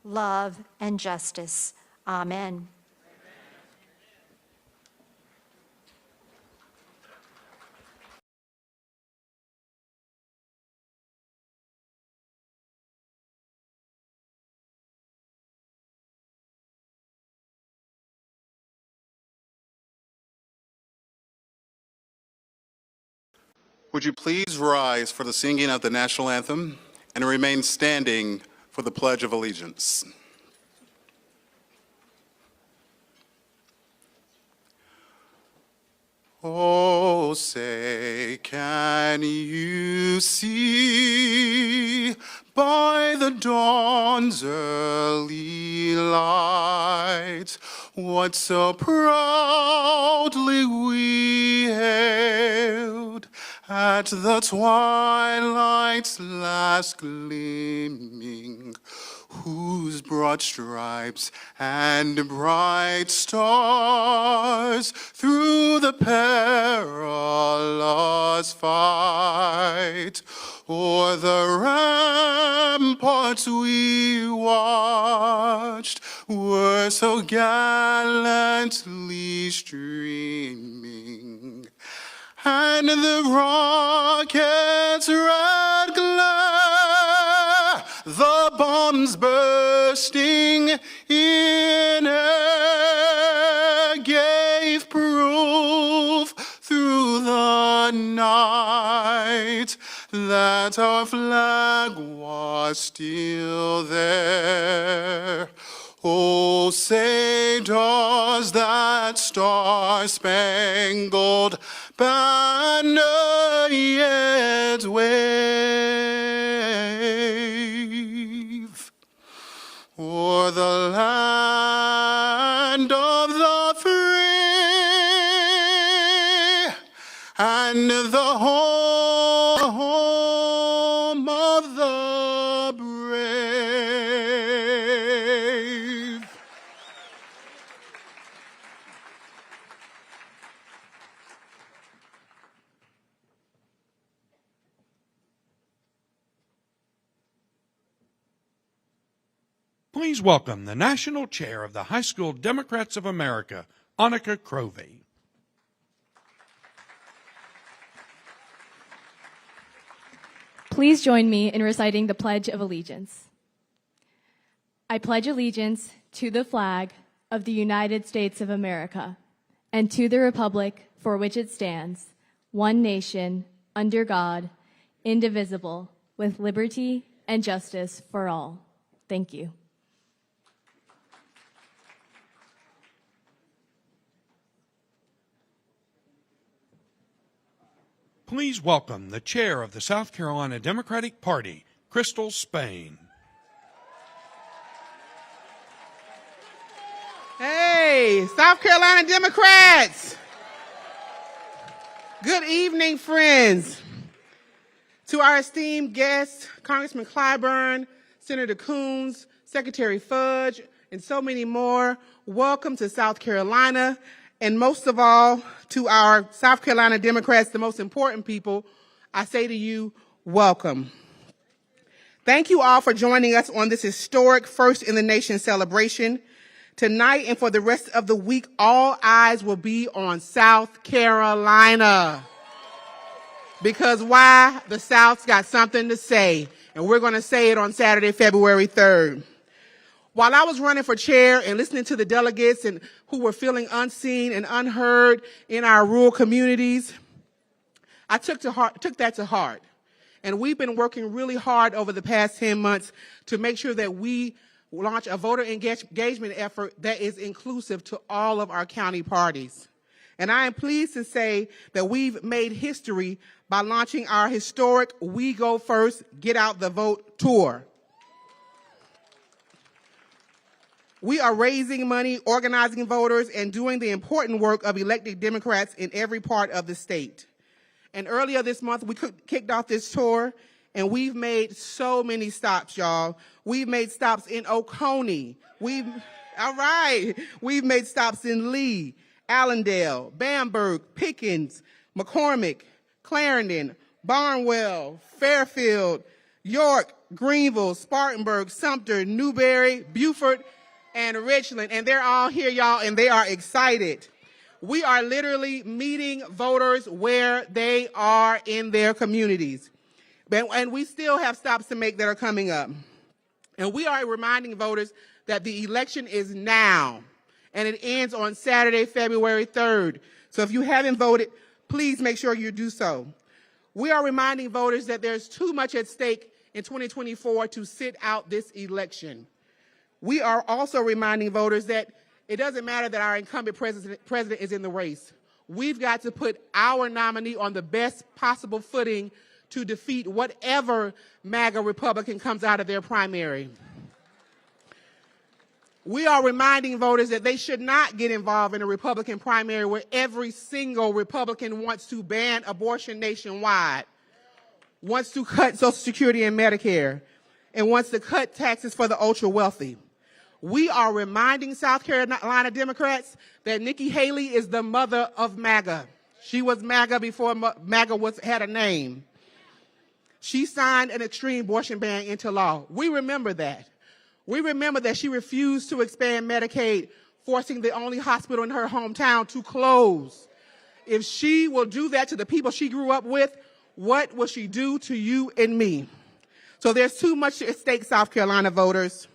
love, and justice. Amen. Would you please rise for the singing of the national anthem and remain standing for the Pledge of Allegiance? Oh, say, can you see by the dawn's early light what so proudly we hailed at the twilight's last gleaming, whose broad stripes and bright stars through the perilous fight o'er the ramparts we watched were so gallantly streaming, and the rocket's red glare, the bombs bursting in air, gave proof through the night that our flag was still there. Oh, say does that star-spangled banner yet wave o'er the land of the free and the home of the brave? Please welcome the National Chair of the High School Democrats of America, Annika Crovey. Please join me in reciting the Pledge of Allegiance. I pledge allegiance to the flag of the United States of America and to the republic for which it stands, one nation, under God, indivisible, with liberty and justice for all. Thank you. Please welcome the chair of the South Carolina Democratic Party, Crystal Spain. Hey, South Carolina Democrats. Good evening, friends. To our esteemed guests, Congressman Clyburn, Senator Coons, Secretary Fudge, and so many more, welcome to South Carolina. And most of all, to our South Carolina Democrats, the most important people, I say to you, welcome. Thank you all for joining us on this historic First in the Nation celebration. Tonight and for the rest of the week, all eyes will be on South Carolina. Because why? The South's got something to say, and we're going to say it on Saturday, February 3rd. While I was running for chair and listening to the delegates and who were feeling unseen and unheard in our rural communities, I took that to heart. And we've been working really hard over the past 10 months to make sure that we launch a voter engagement effort that is inclusive to all of our county parties. And I am pleased to say that we've made history by launching our historic We Go First, Get Out the Vote tour. We are raising money, organizing voters, and doing the important work of elected Democrats in every part of the state. And earlier this month, we kicked off this tour, and we've made so many stops, y'all. We've made stops in Oconee. We've made stops in Lee, Allendale, Bamberg, Pickens, McCormick, Clarendon, Barnwell, Fairfield, York, Greenville, Spartanburg, Sumter, Newberry, Beaufort, and Richland. And they're all here, y'all, and they are excited. We are literally meeting voters where they are in their communities. And we still have stops to make that are coming up. And we are reminding voters that the election is now, and it ends on Saturday, February 3rd. So if you haven't voted, please make sure you do so. We are reminding voters that there's too much at stake in 2024 to sit out this election. We are also reminding voters that it doesn't matter that our incumbent president is in the race. We've got to put our nominee on the best possible footing to defeat whatever MAGA Republican comes out of their primary. We are reminding voters that they should not get involved in a Republican primary where every single Republican wants to ban abortion nationwide, wants to cut Social Security and Medicare, and wants to cut taxes for the ultra-wealthy. We are reminding South Carolina Democrats that Nikki Haley is the mother of MAGA. She was MAGA before MAGA had a name. She signed an extreme abortion ban into law. We remember that. We remember that she refused to expand Medicaid, forcing the only hospital in her hometown to close. If she will do that to the people she grew up with, what will she do to you and me? So there's too much at stake, South Carolina voters.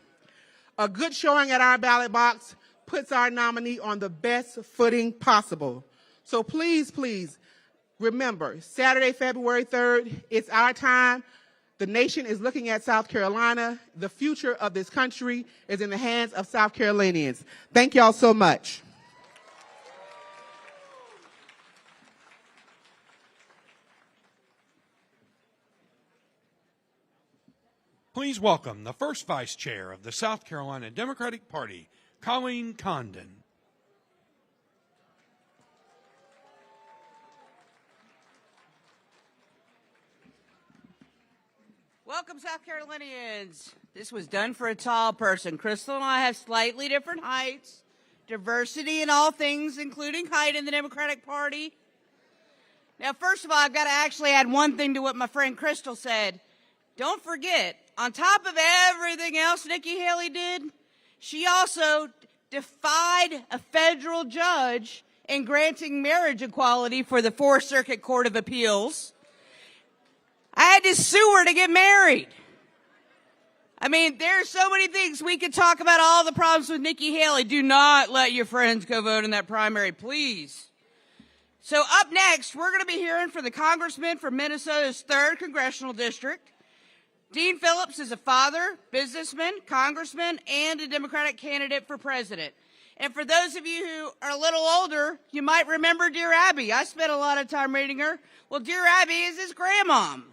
A good showing at our ballot box puts our nominee on the best footing possible. So please, please, remember, Saturday, February 3rd, it's our time. The nation is looking at South Carolina. The future of this country is in the hands of South Carolinians. Thank y'all so much. Please welcome the first Vice Chair of the South Carolina Democratic Party, Colleen Condon. Welcome, South Carolinians. This was done for a tall person. Crystal and I have slightly different heights, diversity in all things, including height in the Democratic Party. Now, first of all, I've got to actually add one thing to what my friend Crystal said. Don't forget, on top of everything else Nikki Haley did, she also defied a federal judge in granting marriage equality for the Fourth Circuit Court of Appeals. I had to sue her to get married. I mean, there are so many things we could talk about, all the problems with Nikki Haley. Do not let your friends go vote in that primary, please. So up next, we're going to be hearing from the congressman from Minnesota's 3rd Congressional District. Dean Phillips is a father, businessman, congressman, and a Democratic candidate for president. And for those of you who are a little older, you might remember Dear Abby. I spent a lot of time reading her. Well, Dear Abby is his grandmom,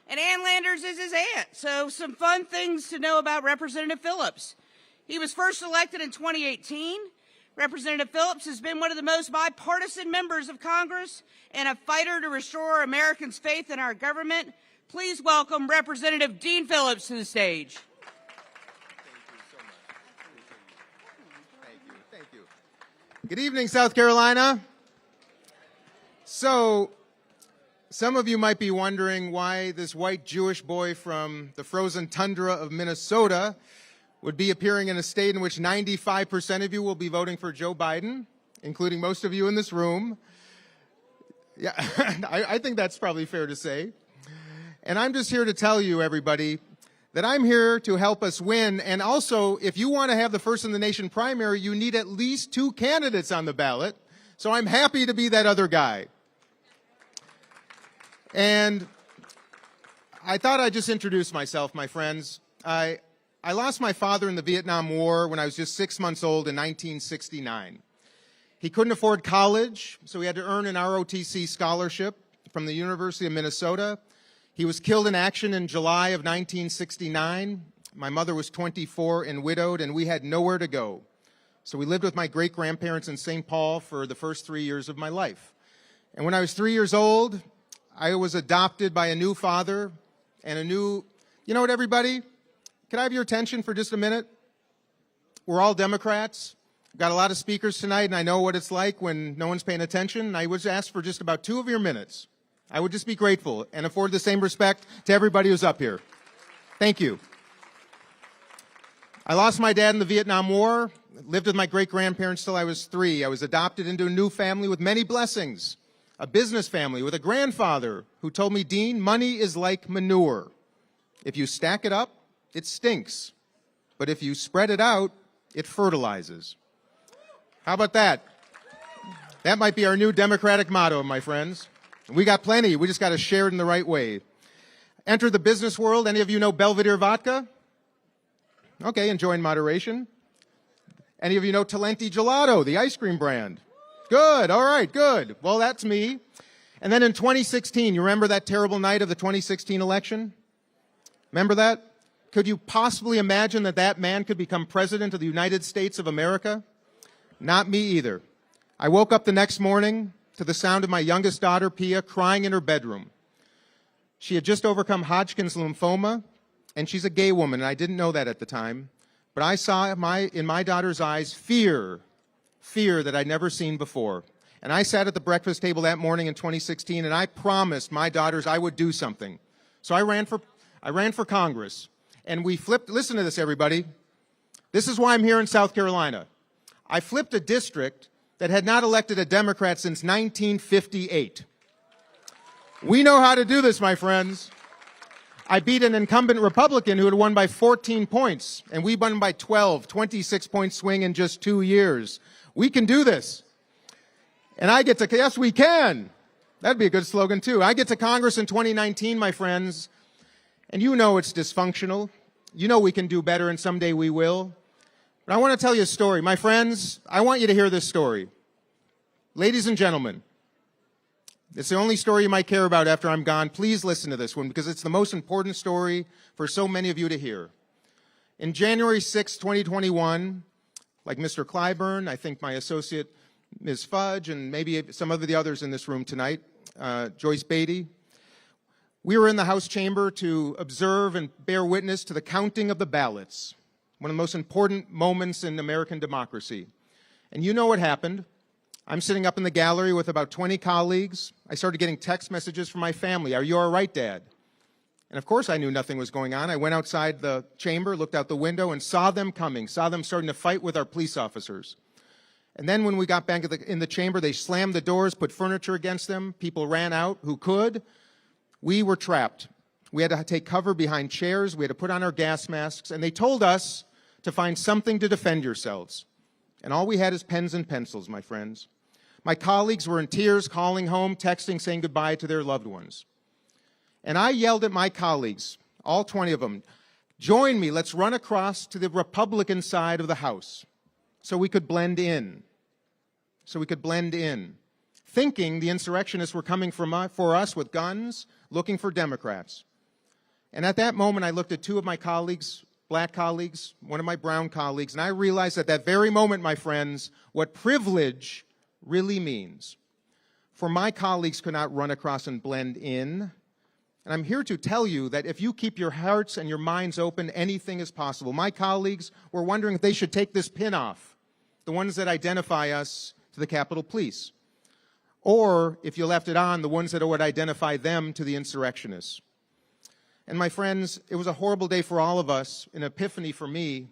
and Ann Landers is his aunt. So some fun things to know about Representative Phillips. He was first elected in 2018. Representative Phillips has been one of the most bipartisan members of Congress and a fighter to restore Americans' faith in our government. Please welcome Representative Dean Phillips to the stage. Thank you. Good evening, South Carolina. So, some of you might be wondering why this white Jewish boy from the frozen tundra of Minnesota would be appearing in a state in which 95% of you will be voting for Joe Biden, including most of you in this room. Yeah, I think that's probably fair to say. And I'm just here to tell you, everybody, that I'm here to help us win. And also, if you want to have the first in the nation primary, you need at least 2 candidates on the ballot. So I'm happy to be that other guy. And I thought I'd just introduce myself, my friends. I lost my father in the Vietnam War when I was just 6 months old in 1969. He couldn't afford college, so he had to earn an ROTC scholarship from the University of Minnesota. He was killed in action in July of 1969. My mother was 24 and widowed, and we had nowhere to go. So we lived with my great-grandparents in St. Paul for the first 3 years of my life. And when I was 3 years old, I was adopted by a new father and a new, you know what, everybody? Can I have your attention for just a minute? We're all Democrats. I've got a lot of speakers tonight, and I know what it's like when no one's paying attention. I would ask for just about 2 of your minutes. I would just be grateful and afford the same respect to everybody who's up here. Thank you. I lost my dad in the Vietnam War, lived with my great-grandparents till I was 3. I was adopted into a new family with many blessings, a business family with a grandfather who told me, Dean, money is like manure. If you stack it up, it stinks. But if you spread it out, it fertilizes. How about that? That might be our new Democratic motto, my friends. We got plenty. We just got to share it in the right way. Enter the business world. Any of you know Belvedere vodka? Okay, enjoy in moderation. Any of you know Talenti Gelato, the ice cream brand? Good, all right, good. Well, that's me. And then in 2016, you remember that terrible night of the 2016 election? Remember that? Could you possibly imagine that that man could become president of the United States of America? Not me either. I woke up the next morning to the sound of my youngest daughter, Pia, crying in her bedroom. She had just overcome Hodgkin's lymphoma, and she's a gay woman, and I didn't know that at the time. But I saw in my daughter's eyes fear that I'd never seen before. And I sat at the breakfast table that morning in 2016, and I promised my daughters I would do something. So I ran for Congress, and we flipped. Listen to this, everybody. This is why I'm here in South Carolina. I flipped a district that had not elected a Democrat since 1958. We know how to do this, my friends. I beat an incumbent Republican who had won by 14 points, and we won by 12, 26-point swing in just 2 years. We can do this. And I get to, yes, we can. That'd be a good slogan, too. I get to Congress in 2019, my friends, and you know it's dysfunctional. You know we can do better, and someday we will. But I want to tell you a story. My friends, I want you to hear this story. Ladies and gentlemen, it's the only story you might care about after I'm gone. Please listen to this one because it's the most important story for so many of you to hear. In January 6, 2021, like Mr. Clyburn, I think my associate, Ms. Fudge, and maybe some of the others in this room tonight, Joyce Beatty, we were in the House chamber to observe and bear witness to the counting of the ballots, one of the most important moments in American democracy. And you know what happened. I'm sitting up in the gallery with about 20 colleagues. I started getting text messages from my family. Are you all right, Dad? And of course I knew nothing was going on. I went outside the chamber, looked out the window, and saw them coming, saw them starting to fight with our police officers. And then when we got back in the chamber, they slammed the doors, put furniture against them. People ran out who could. We were trapped. We had to take cover behind chairs. We had to put on our gas masks. And they told us to find something to defend yourselves. And all we had is pens and pencils, my friends. My colleagues were in tears, calling home, texting, saying goodbye to their loved ones. And I yelled at my colleagues, all 20 of them, join me, let's run across to the Republican side of the House so we could blend in. Thinking the insurrectionists were coming for us with guns, looking for Democrats. And at that moment, I looked at two of my colleagues, black colleagues, one of my brown colleagues, and I realized at that very moment, my friends, what privilege really means. For my colleagues could not run across and blend in. And I'm here to tell you that if you keep your hearts and your minds open, anything is possible. My colleagues were wondering if they should take this pin off, the ones that identify us to the Capitol Police. Or, if you left it on, the ones that would identify them to the insurrectionists. And my friends, it was a horrible day for all of us, an epiphany for me.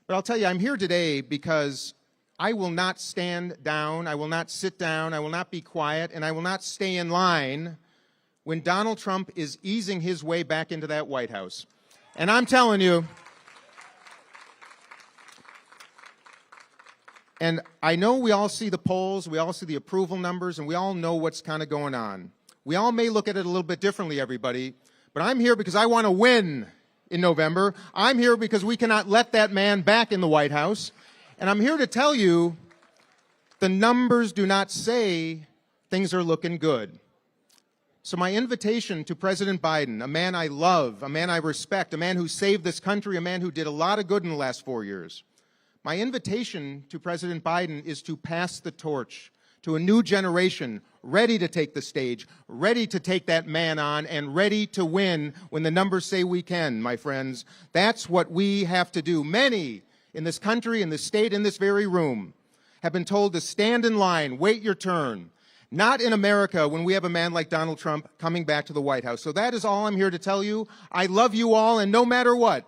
But I'll tell you, I'm here today because I will not stand down, I will not sit down, I will not be quiet, and I will not stay in line when Donald Trump is easing his way back into that White House. And I'm telling you, and I know we all see the polls, we all see the approval numbers, and we all know what's kind of going on. We all may look at it a little bit differently, everybody, but I'm here because I want to win in November. I'm here because we cannot let that man back in the White House. And I'm here to tell you, the numbers do not say things are looking good. So my invitation to President Biden, a man I love, a man I respect, a man who saved this country, a man who did a lot of good in the last 4 years, my invitation to President Biden is to pass the torch to a new generation ready to take the stage, ready to take that man on, and ready to win when the numbers say we can, my friends. That's what we have to do. Many in this country, in this state, in this very room, have been told to stand in line, wait your turn. Not in America when we have a man like Donald Trump coming back to the White House. So that is all I'm here to tell you. I love you all, and no matter what,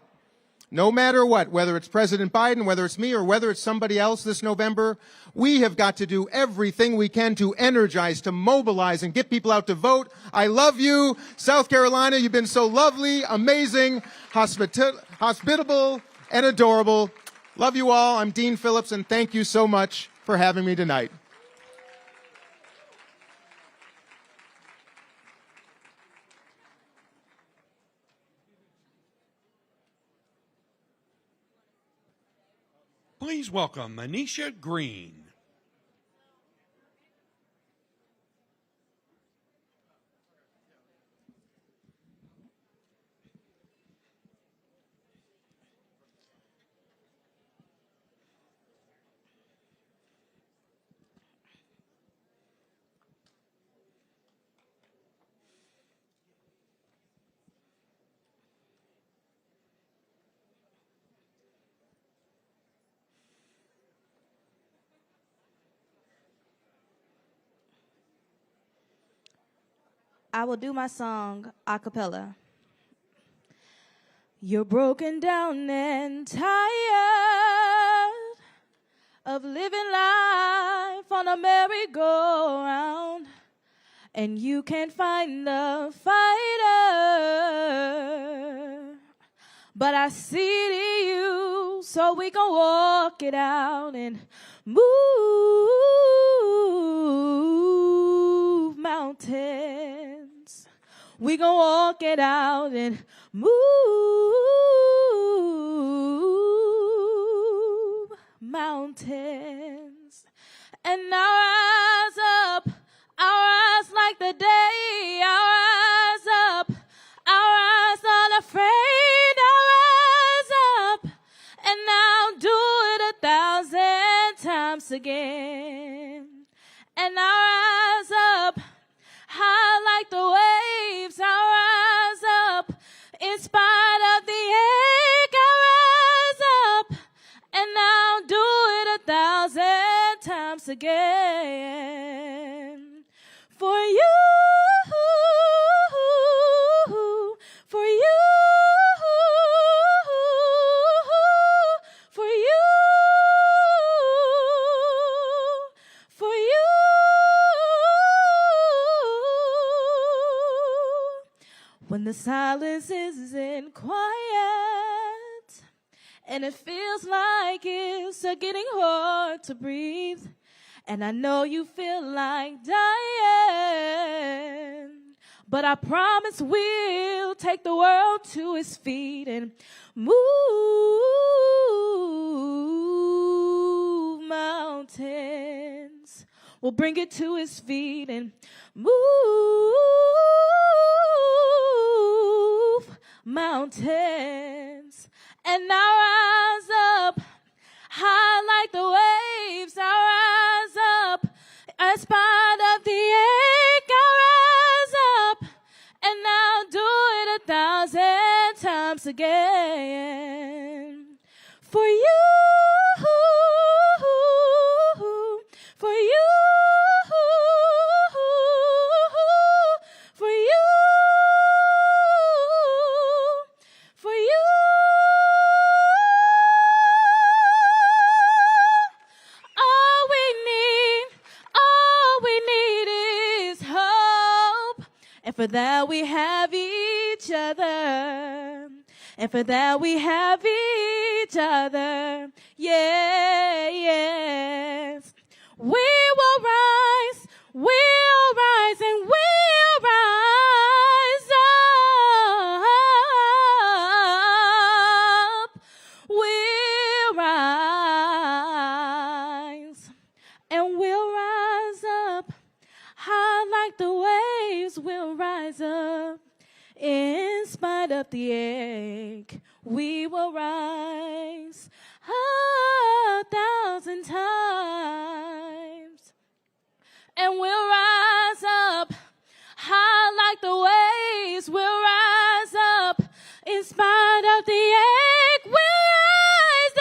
whether it's President Biden, whether it's me, or whether it's somebody else this November, we have got to do everything we can to energize, to mobilize, and get people out to vote. I love you. South Carolina, you've been so lovely, amazing, hospitable, and adorable. Love you all. I'm Dean Phillips, and thank you so much for having me tonight. Please welcome Manisha Green. I will do my song a cappella. You're broken down and tired of living life on a merry-go-round, and you can't find a fighter. But I see you, so we gon' walk it out and move mountains. We gon' walk it out and move mountains. And our eyes up, our eyes like the day, our eyes up, our eyes unafraid, our eyes up, and now do it 1,000 times again. And our eyes up, high like the waves, our eyes up, in spite of the ache, our eyes up, and now do it 1,000 times again. For you, for you, for you, for you. When the silence isn't quiet and it feels like it's getting hard to breathe, and I know you feel like dying, but I promise we'll take the world to its feet and move mountains. We'll bring it to his feet and move mountains. And our eyes up, high like the waves, our eyes up, in spite of the ache, our eyes up, and now do it 1,000 times again. For you, for you, for you, for you. All we need is hope. And for that we have each other. And for that we have each other. Yeah, yes. We will rise, and we'll rise up. We'll rise, and we'll rise up. High like the waves, we'll rise up. In spite of the ache, we will rise 1,000 times. And we'll rise up, high like the waves, we'll rise up. In spite of the ache, we'll rise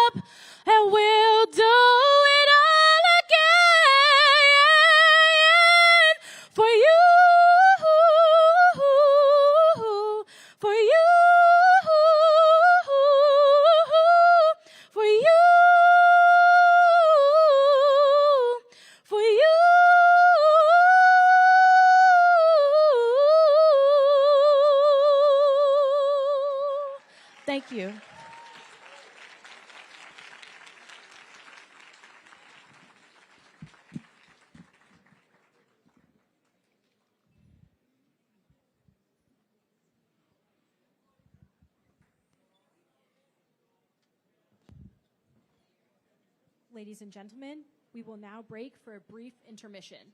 up, and we'll do it all again. Ladies and gentlemen, we will now break for a brief intermission.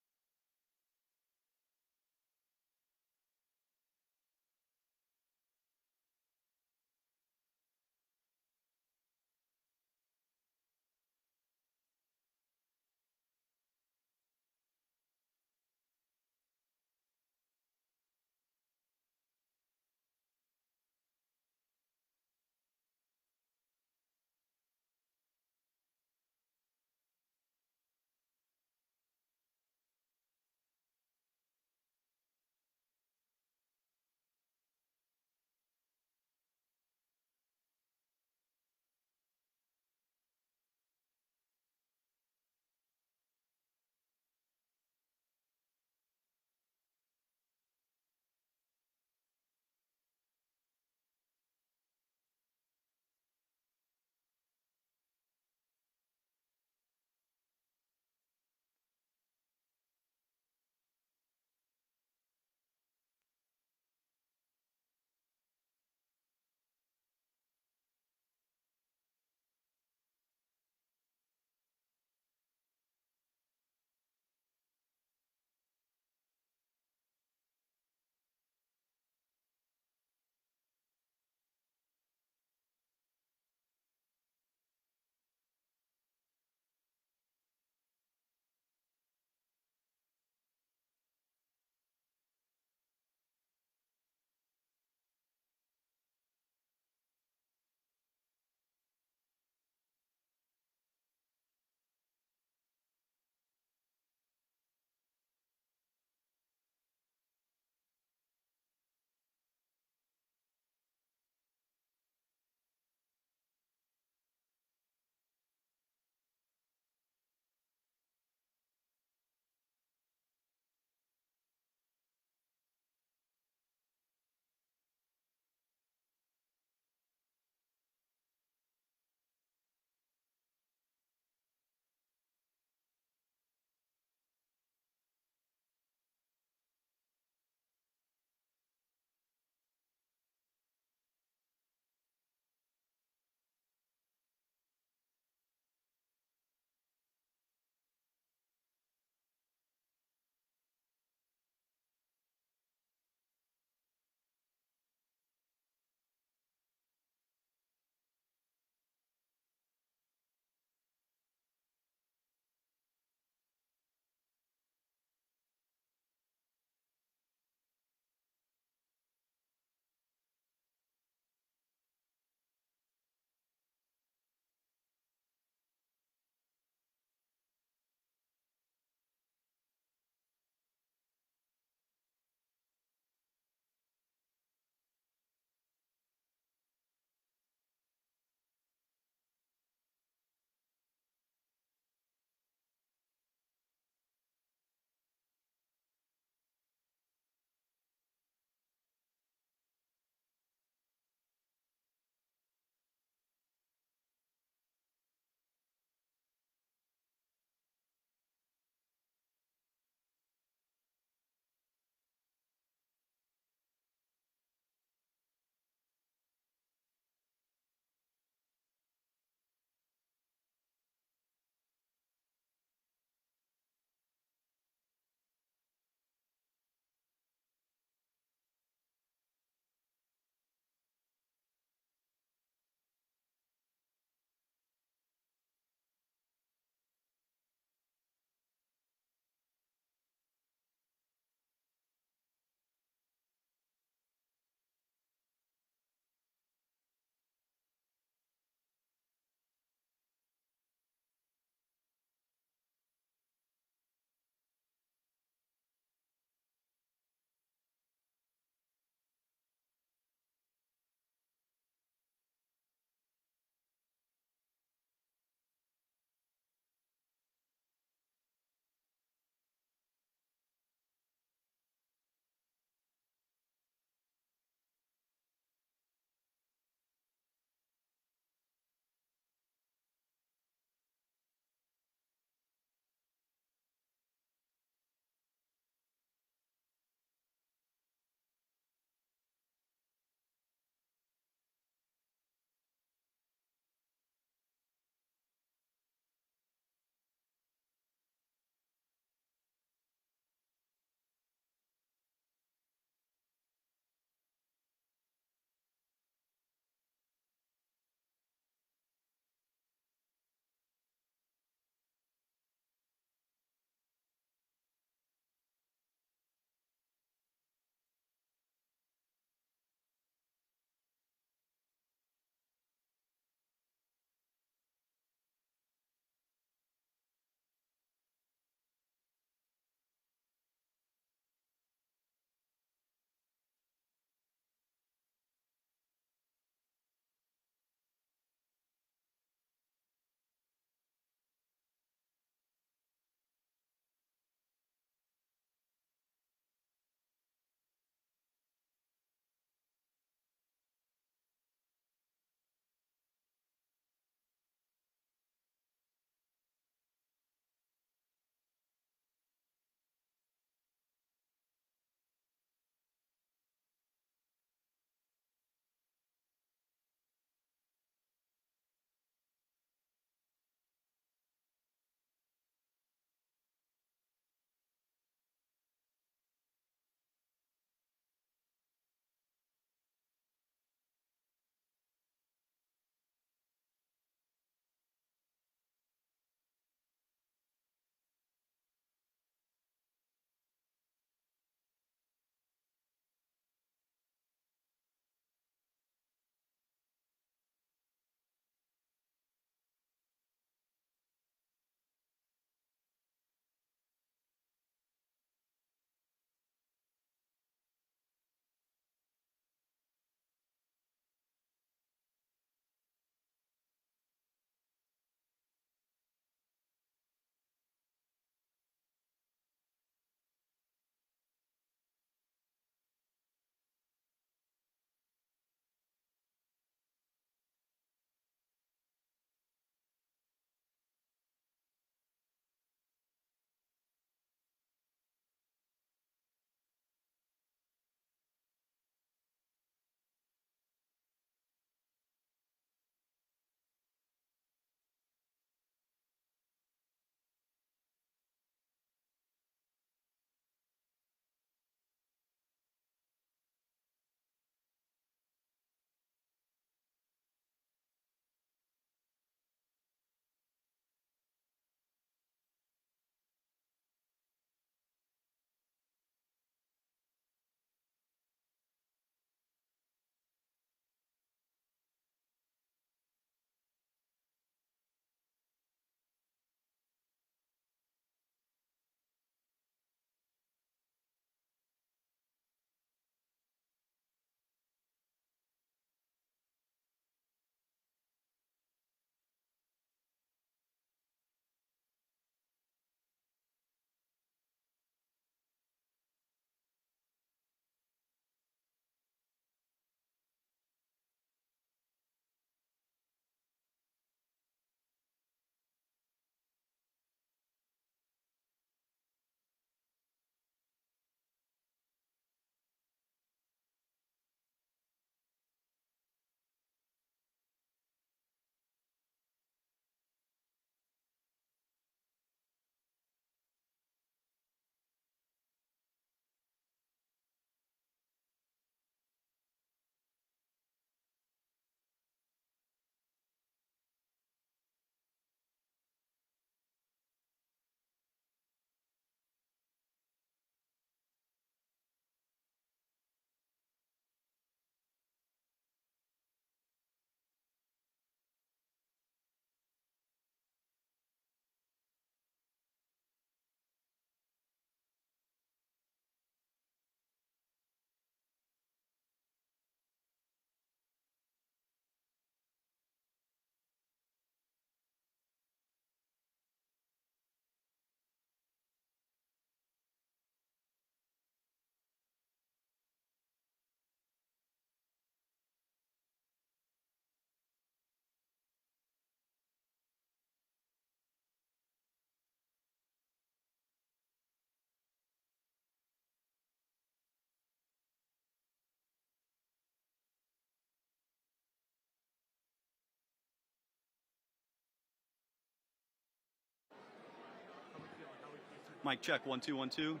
Mic check, 1 2 1 2.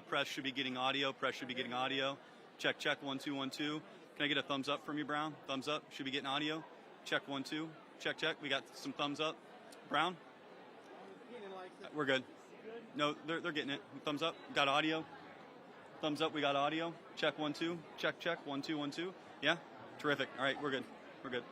Press should be getting audio. Press should be getting audio. Check check, 1 2 1 2. Can I get a thumbs up from you, Brown? Thumbs up. Should be getting audio. Check 1 2. Check check. We got some thumbs up. Brown. We're good. No, they're getting it. Thumbs up. Got audio. Thumbs up. We got audio. Check 1 2. Check check, 1 2 1 2. Yeah. Terrific. All right, we're good. We're good.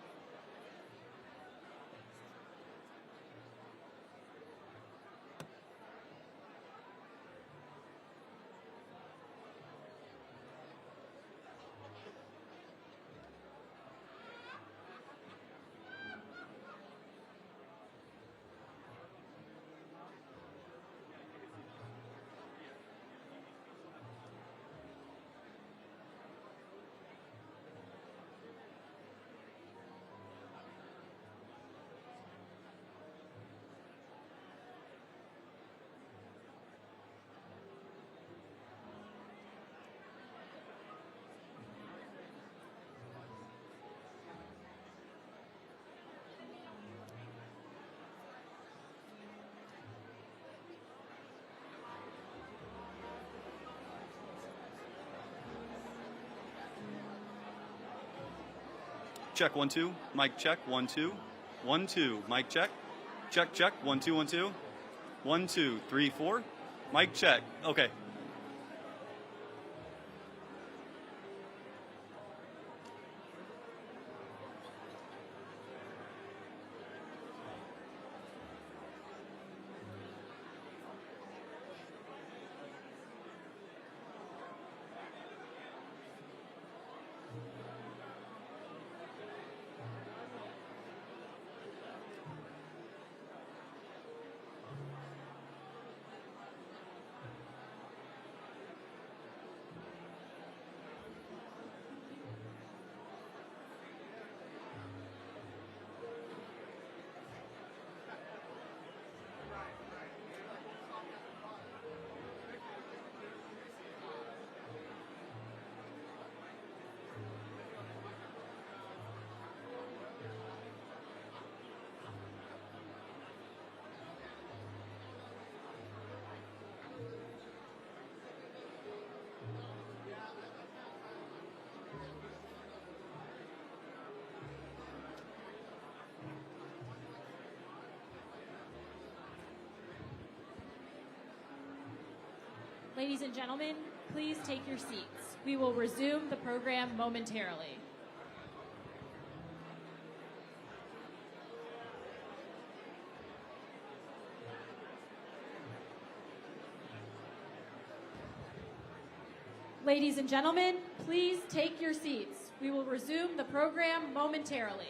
Check 1 2. Mic check 1 2. 1 2. Mic check. Check check 1 2 1 2. 1 2 3 4. Mic check. Okay. Ladies and gentlemen, please take your seats. We will resume the program momentarily. Ladies and gentlemen, please take your seats. We will resume the program momentarily.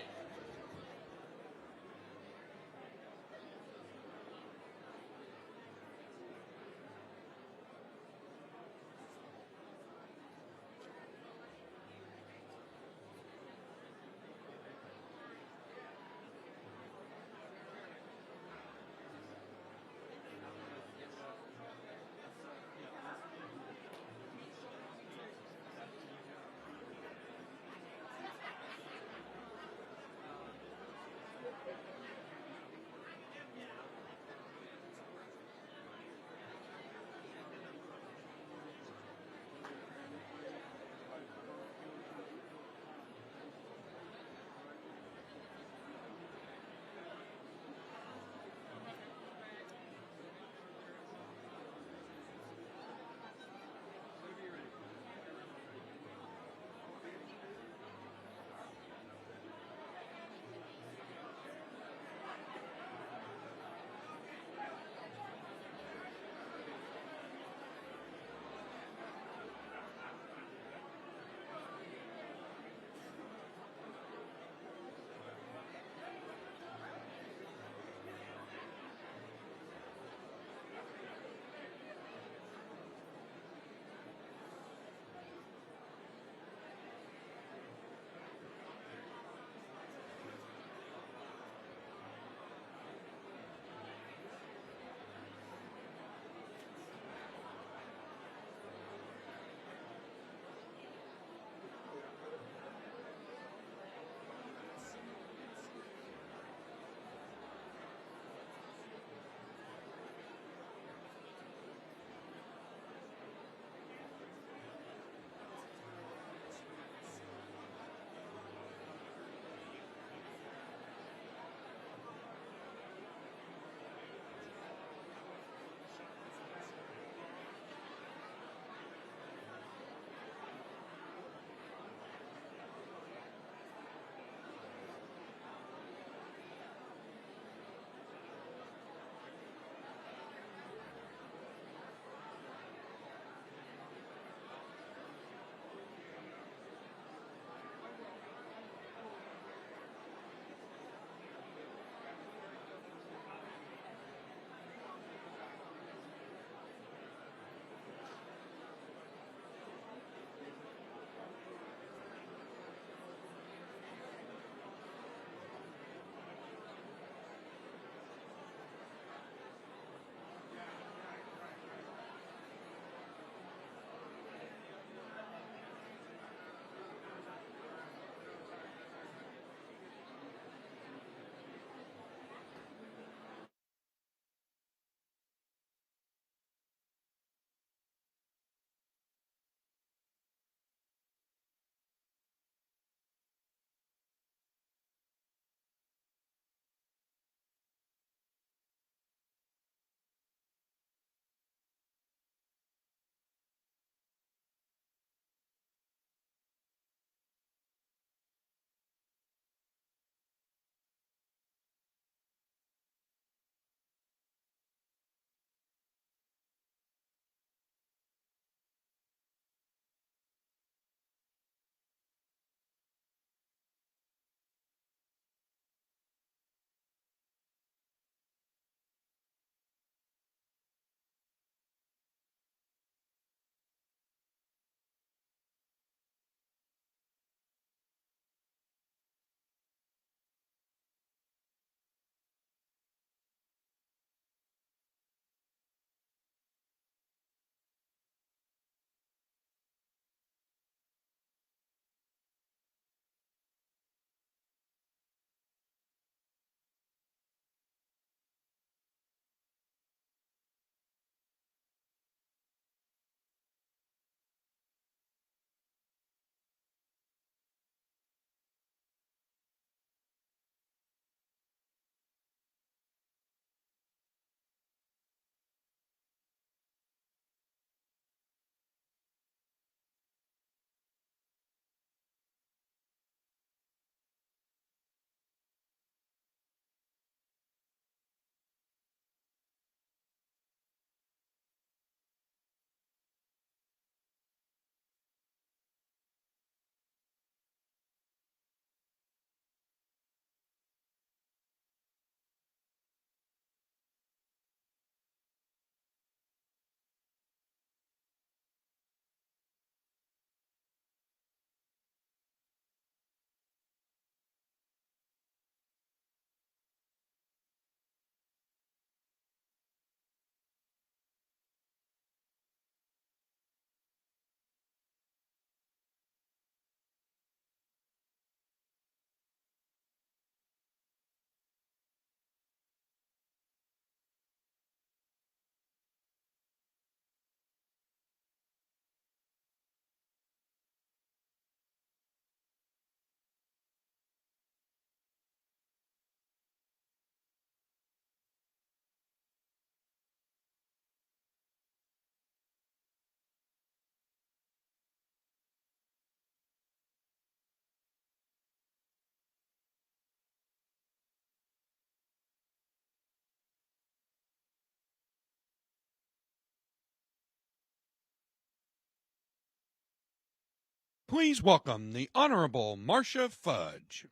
Please welcome the Honorable Marcia Fudge.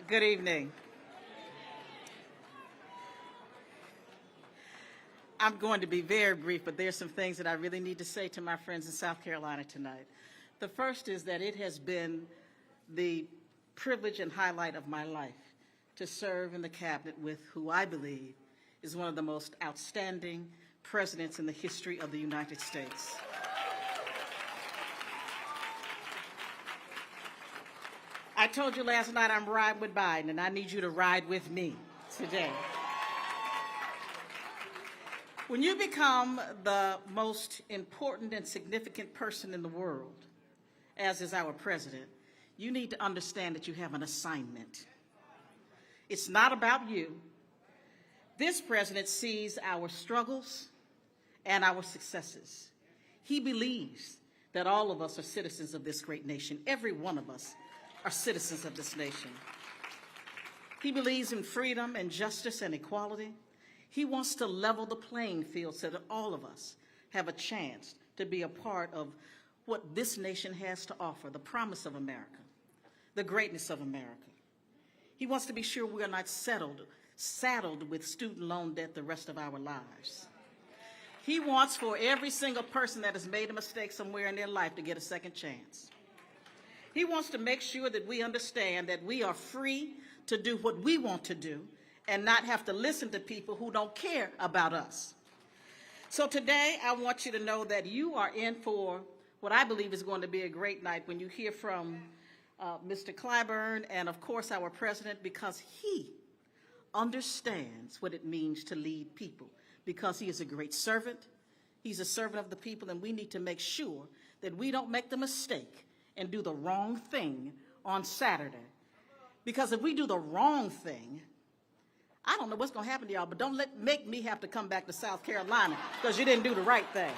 Good evening. I'm going to be very brief, but there's some things that I really need to say to my friends in South Carolina tonight. The first is that it has been the privilege and highlight of my life to serve in the cabinet with who I believe is one of the most outstanding presidents in the history of the United States. I told you last night I'm riding with Biden, and I need you to ride with me today. When you become the most important and significant person in the world, as is our president, you need to understand that you have an assignment. It's not about you. This president sees our struggles and our successes. He believes that all of us are citizens of this great nation. Every one of us are citizens of this nation. He believes in freedom and justice and equality. He wants to level the playing field so that all of us have a chance to be a part of what this nation has to offer, the promise of America, the greatness of America. He wants to be sure we are not saddled with student loan debt the rest of our lives. He wants for every single person that has made a mistake somewhere in their life to get a second chance. He wants to make sure that we understand that we are free to do what we want to do and not have to listen to people who don't care about us. So today, I want you to know that you are in for what I believe is going to be a great night when you hear from Mr. Clyburn and, of course, our president, because he understands what it means to lead people, because he is a great servant. He's a servant of the people, and we need to make sure that we don't make the mistake and do the wrong thing on Saturday. Because if we do the wrong thing, I don't know what's going to happen to y'all, but don't make me have to come back to South Carolina because you didn't do the right thing.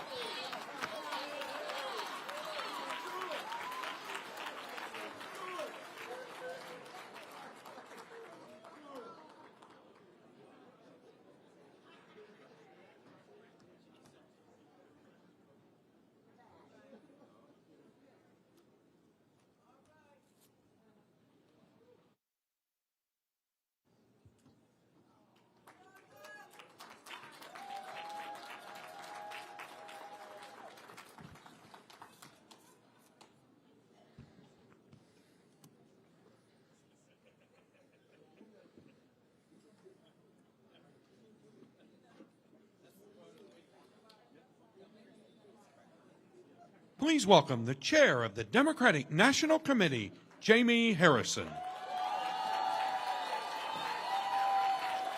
Please welcome the chair of the Democratic National Committee, Jamie Harrison.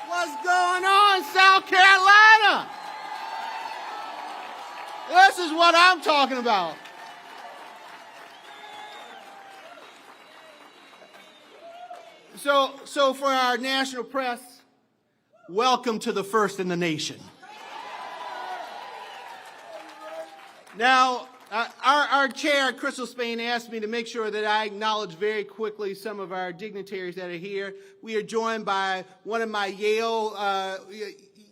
What's going on, South Carolina? This is what I'm talking about. So for our national press, welcome to the first in the nation. Now, our chair, Crystal Spain, asked me to make sure that I acknowledge very quickly some of our dignitaries that are here. We are joined by one of my fellow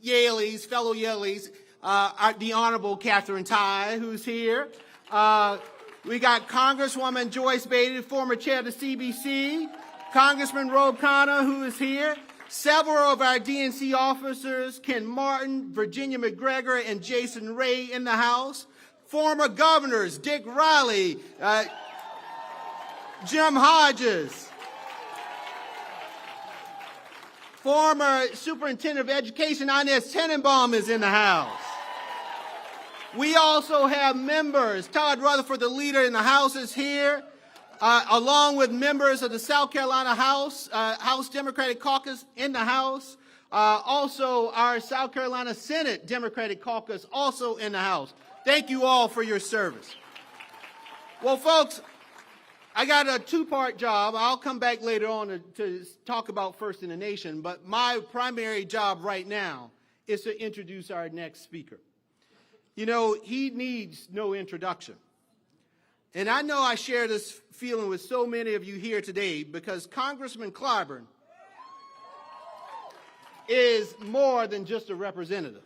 Yaleys, the Honorable Catherine Tai, who's here. We got Congresswoman Joyce Beatty, former chair of the CBC, Congressman Rob Connor, who is here. Several of our DNC officers, Ken Martin, Virginia McGregor, and Jason Ray in the House. Former governors, Dick Riley, Jim Hodges. Former superintendent of education, Inez Tenenbaum, is in the House. We also have members. Todd Rutherford, the leader in the House, is here, along with members of the South Carolina House Democratic Caucus in the House. Also, our South Carolina Senate Democratic Caucus also in the House. Thank you all for your service. Well, folks, I got a two-part job. I'll come back later on to talk about First in the Nation, but my primary job right now is to introduce our next speaker. You know, he needs no introduction. And I know I share this feeling with so many of you here today because Congressman Clyburn is more than just a representative.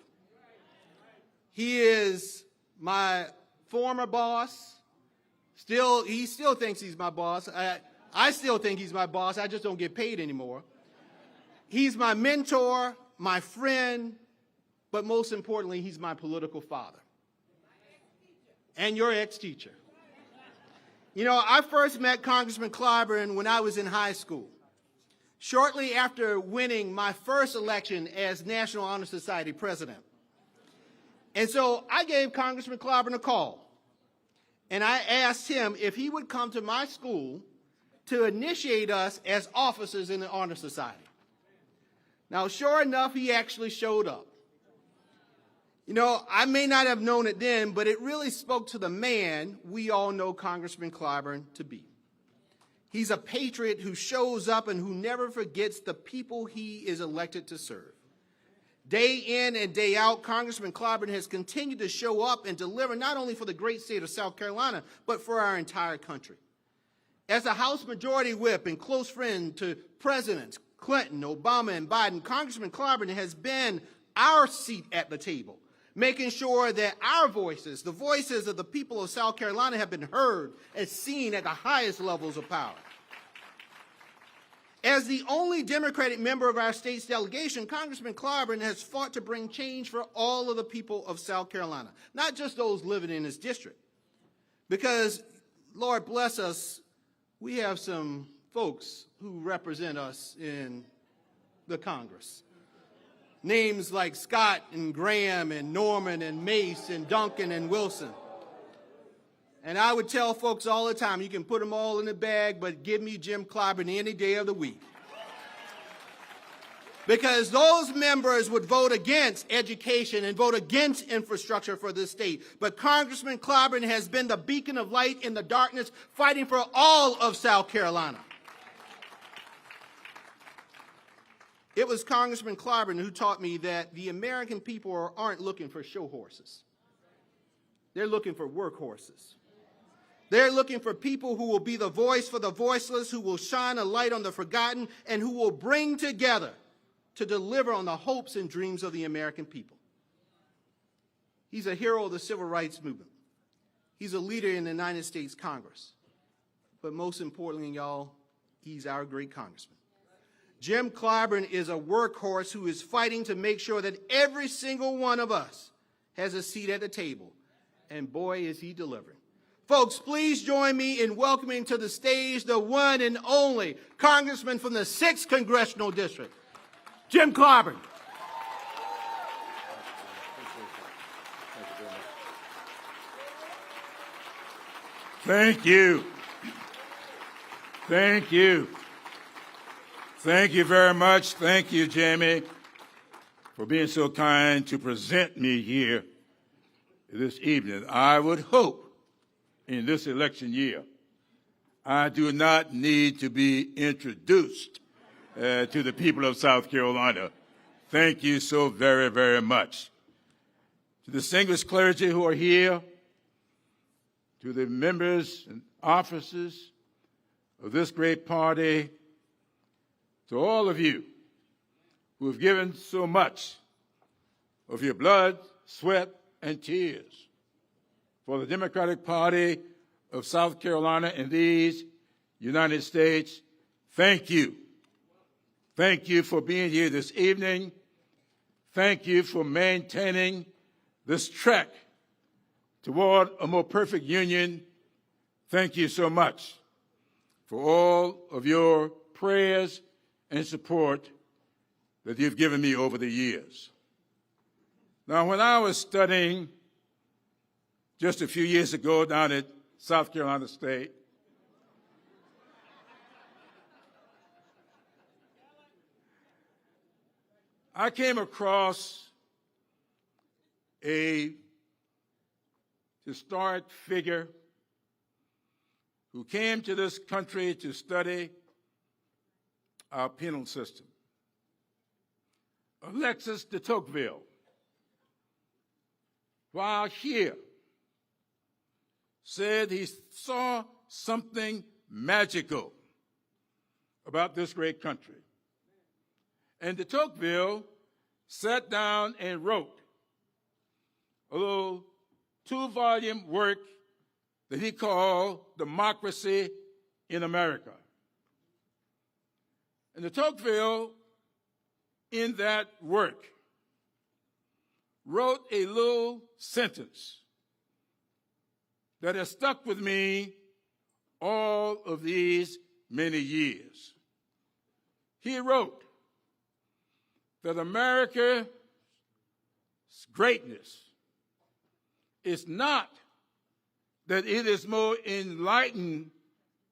He is my former boss. He still thinks he's my boss. I still think he's my boss. I just don't get paid anymore. He's my mentor, my friend, but most importantly, he's my political father. And your ex-teacher. You know, I first met Congressman Clyburn when I was in high school, shortly after winning my first election as National Honor Society president. And so I gave Congressman Clyburn a call, and I asked him if he would come to my school to initiate us as officers in the Honor Society. Now, sure enough, he actually showed up. You know, I may not have known it then, but it really spoke to the man we all know Congressman Clyburn to be. He's a patriot who shows up and who never forgets the people he is elected to serve. Day in and day out, Congressman Clyburn has continued to show up and deliver not only for the great state of South Carolina, but for our entire country. As a House Majority Whip and close friend to Presidents Clinton, Obama, and Biden, Congressman Clyburn has been our seat at the table, making sure that our voices, the voices of the people of South Carolina, have been heard and seen at the highest levels of power. As the only Democratic member of our state's delegation, Congressman Clyburn has fought to bring change for all of the people of South Carolina, not just those living in his district. Because, Lord bless us, we have some folks who represent us in the Congress. Names like Scott and Graham and Norman and Mace and Duncan and Wilson. And I would tell folks all the time, you can put them all in a bag, but give me Jim Clyburn any day of the week. Because those members would vote against education and vote against infrastructure for this state. But Congressman Clyburn has been the beacon of light in the darkness, fighting for all of South Carolina. It was Congressman Clyburn who taught me that the American people aren't looking for show horses. They're looking for workhorses. They're looking for people who will be the voice for the voiceless, who will shine a light on the forgotten, and who will bring together to deliver on the hopes and dreams of the American people. He's a hero of the civil rights movement. He's a leader in the United States Congress. But most importantly, y'all, he's our great congressman. Jim Clyburn is a workhorse who is fighting to make sure that every single one of us has a seat at the table. And boy, is he delivering. Folks, please join me in welcoming to the stage the one and only Congressman from the 6th Congressional District, Jim Clyburn. Thank you. Thank you. Thank you very much. Thank you, Jamie, for being so kind to present me here this evening. I would hope in this election year I do not need to be introduced to the people of South Carolina. Thank you so very, very much. To the distinguished clergy who are here, to the members and officers of this great party, to all of you who have given so much of your blood, sweat, and tears for the Democratic Party of South Carolina and these United States, thank you. Thank you for being here this evening. Thank you for maintaining this trek toward a more perfect union. Thank you so much for all of your prayers and support that you've given me over the years. Now, when I was studying just a few years ago down at South Carolina State, I came across a historic figure who came to this country to study our penal system, Alexis de Tocqueville. while here, said he saw something magical about this great country. And de Tocqueville sat down and wrote a little 2-volume work that he called Democracy in America. And de Tocqueville, in that work, wrote a little sentence that has stuck with me all of these many years. He wrote that America's greatness is not that it is more enlightened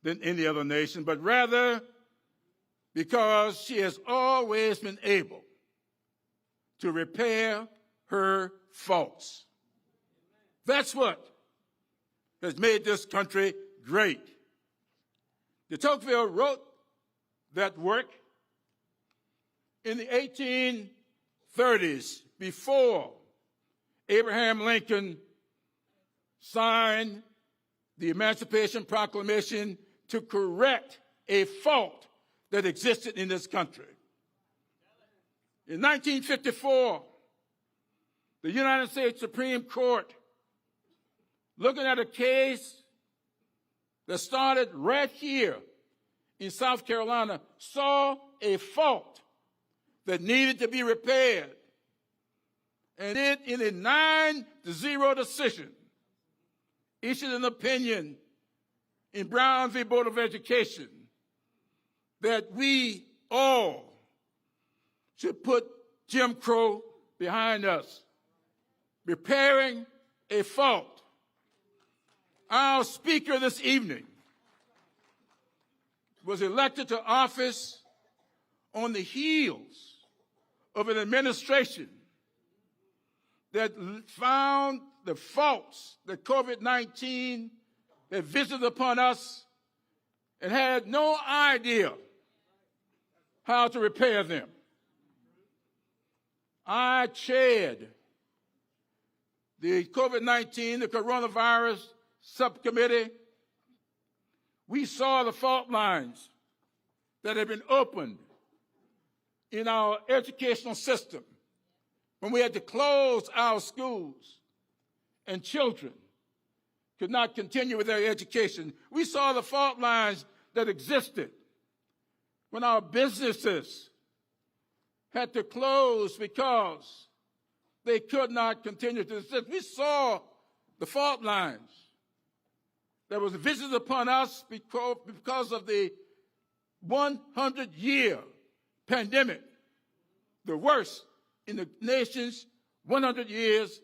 than any other nation, but rather because she has always been able to repair her faults. That's what has made this country great. De Tocqueville wrote that work in the 1830s, before Abraham Lincoln signed the Emancipation Proclamation to correct a fault that existed in this country. In 1954, the United States Supreme Court, looking at a case that started right here in South Carolina, saw a fault that needed to be repaired. And it, in a 9-0 decision, issued an opinion in Brown v. Board of Education that we all should put Jim Crow behind us, repairing a fault. Our speaker this evening was elected to office on the heels of an administration that found the faults that COVID-19 had visited upon us and had no idea how to repair them. I chaired the COVID-19, the coronavirus subcommittee. We saw the fault lines that had been opened in our educational system when we had to close our schools and children could not continue with their education. We saw the fault lines that existed when our businesses had to close because they could not continue to exist. We saw the fault lines that was visited upon us because of the 100-year pandemic, the worst in the nation's 100 years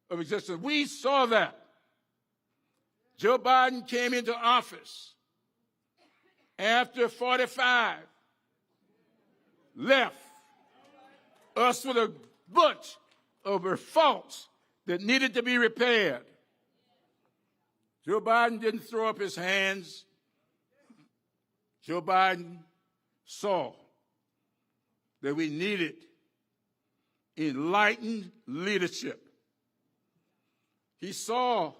of existence. We saw that. Joe Biden came into office after 45, left us with a bunch of faults that needed to be repaired. Joe Biden didn't throw up his hands. Joe Biden saw that we needed enlightened leadership. He saw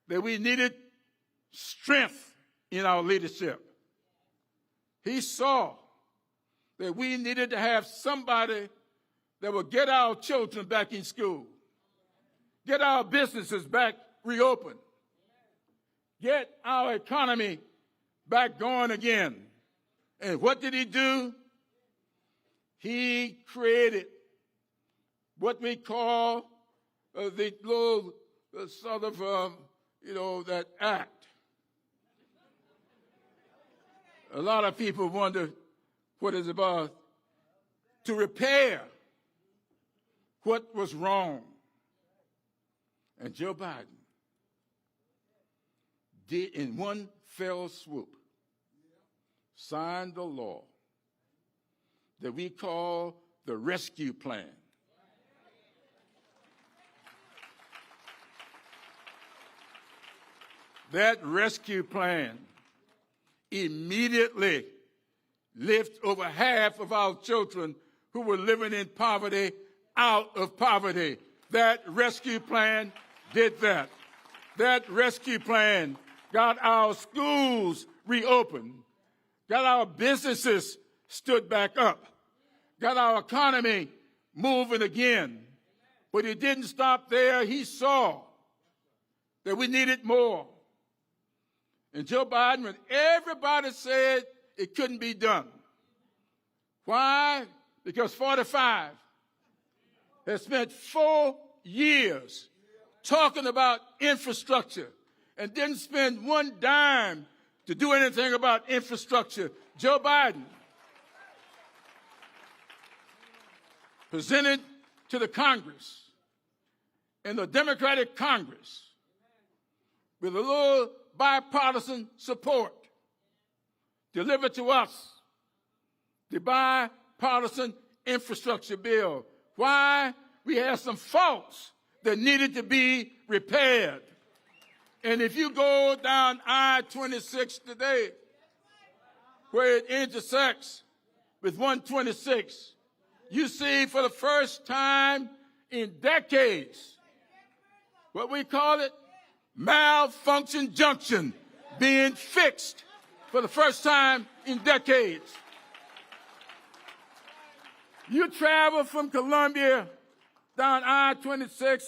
that we needed strength in our leadership. He saw that we needed to have somebody that would get our children back in school, get our businesses back reopened, get our economy back going again. And what did he do? He created what we call the little sort of, that act. A lot of people wonder what it's about. To repair what was wrong. And Joe Biden did, in one fell swoop, signed the law that we call the Rescue Plan. That rescue plan immediately lifted over half of our children who were living in poverty out of poverty. That rescue plan did that. That rescue plan got our schools reopened, got our businesses stood back up, got our economy moving again. But he didn't stop there. He saw that we needed more. And Joe Biden, when everybody said it couldn't be done. Why? Because 45 has spent 4 years talking about infrastructure and didn't spend one dime to do anything about infrastructure. Joe Biden presented to the Congress and the Democratic Congress with a little bipartisan support, delivered to us the bipartisan infrastructure bill. Why? We had some faults that needed to be repaired. And if you go down I-26 today, where it intersects with 126, you see for the first time in decades, what we call it, malfunction junction being fixed for the first time in decades. You travel from Columbia down I-26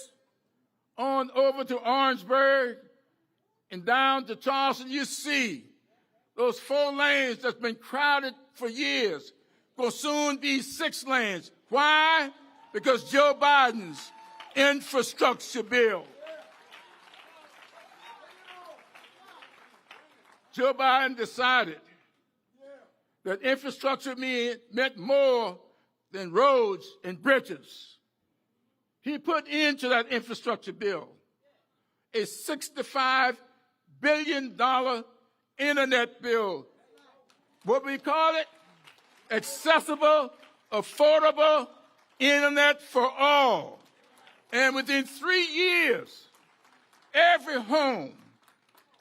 on over to Orangeburg and down to Charleston, you see those 4 lanes that's been crowded for years will soon be 6 lanes. Why? Because Joe Biden's infrastructure bill. Joe Biden decided that infrastructure meant more than roads and bridges. He put into that infrastructure bill a $65 billion internet bill. What we call it? Accessible, affordable internet for all. And within 3 years, every home,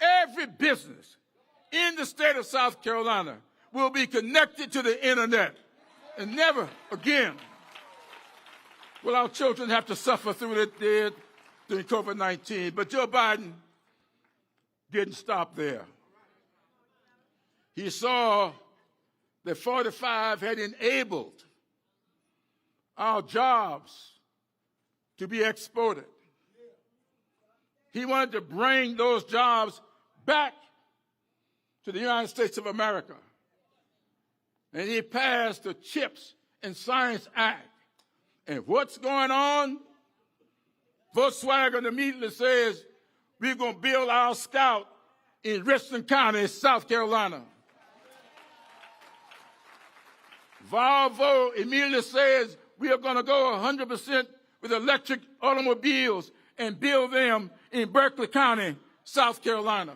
every business in the state of South Carolina will be connected to the internet. And never again will our children have to suffer through what it did during COVID-19. But Joe Biden didn't stop there. He saw that 45 had enabled our jobs to be exported. He wanted to bring those jobs back to the United States of America. And he passed the CHIPS and Science Act. And what's going on? Volkswagen immediately says, we're going to build our Scout in Richland County, South Carolina. Volvo immediately says, we are going to go 100% with electric automobiles and build them in Berkeley County, South Carolina.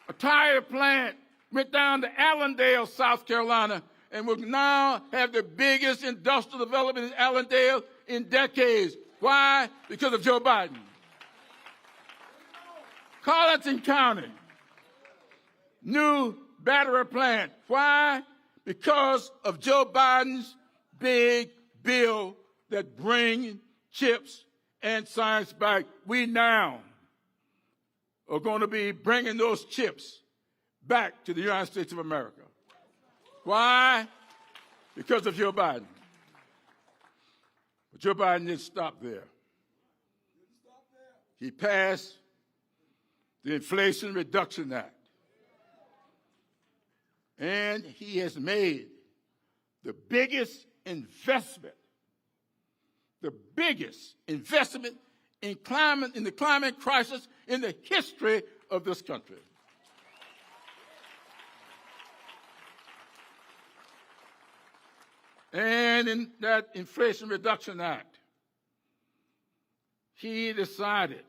A tire plant went down to Allendale, South Carolina, and will now have the biggest industrial development in Allendale in decades. Why? Because of Joe Biden. Colleton County, new battery plant. Why? Because of Joe Biden's big bill that brings chips and science back. We now are going to be bringing those chips back to the United States of America. Why? Because of Joe Biden. But Joe Biden didn't stop there. He passed the Inflation Reduction Act. And he has made the biggest investment in the climate crisis in the history of this country. And in that Inflation Reduction Act, he decided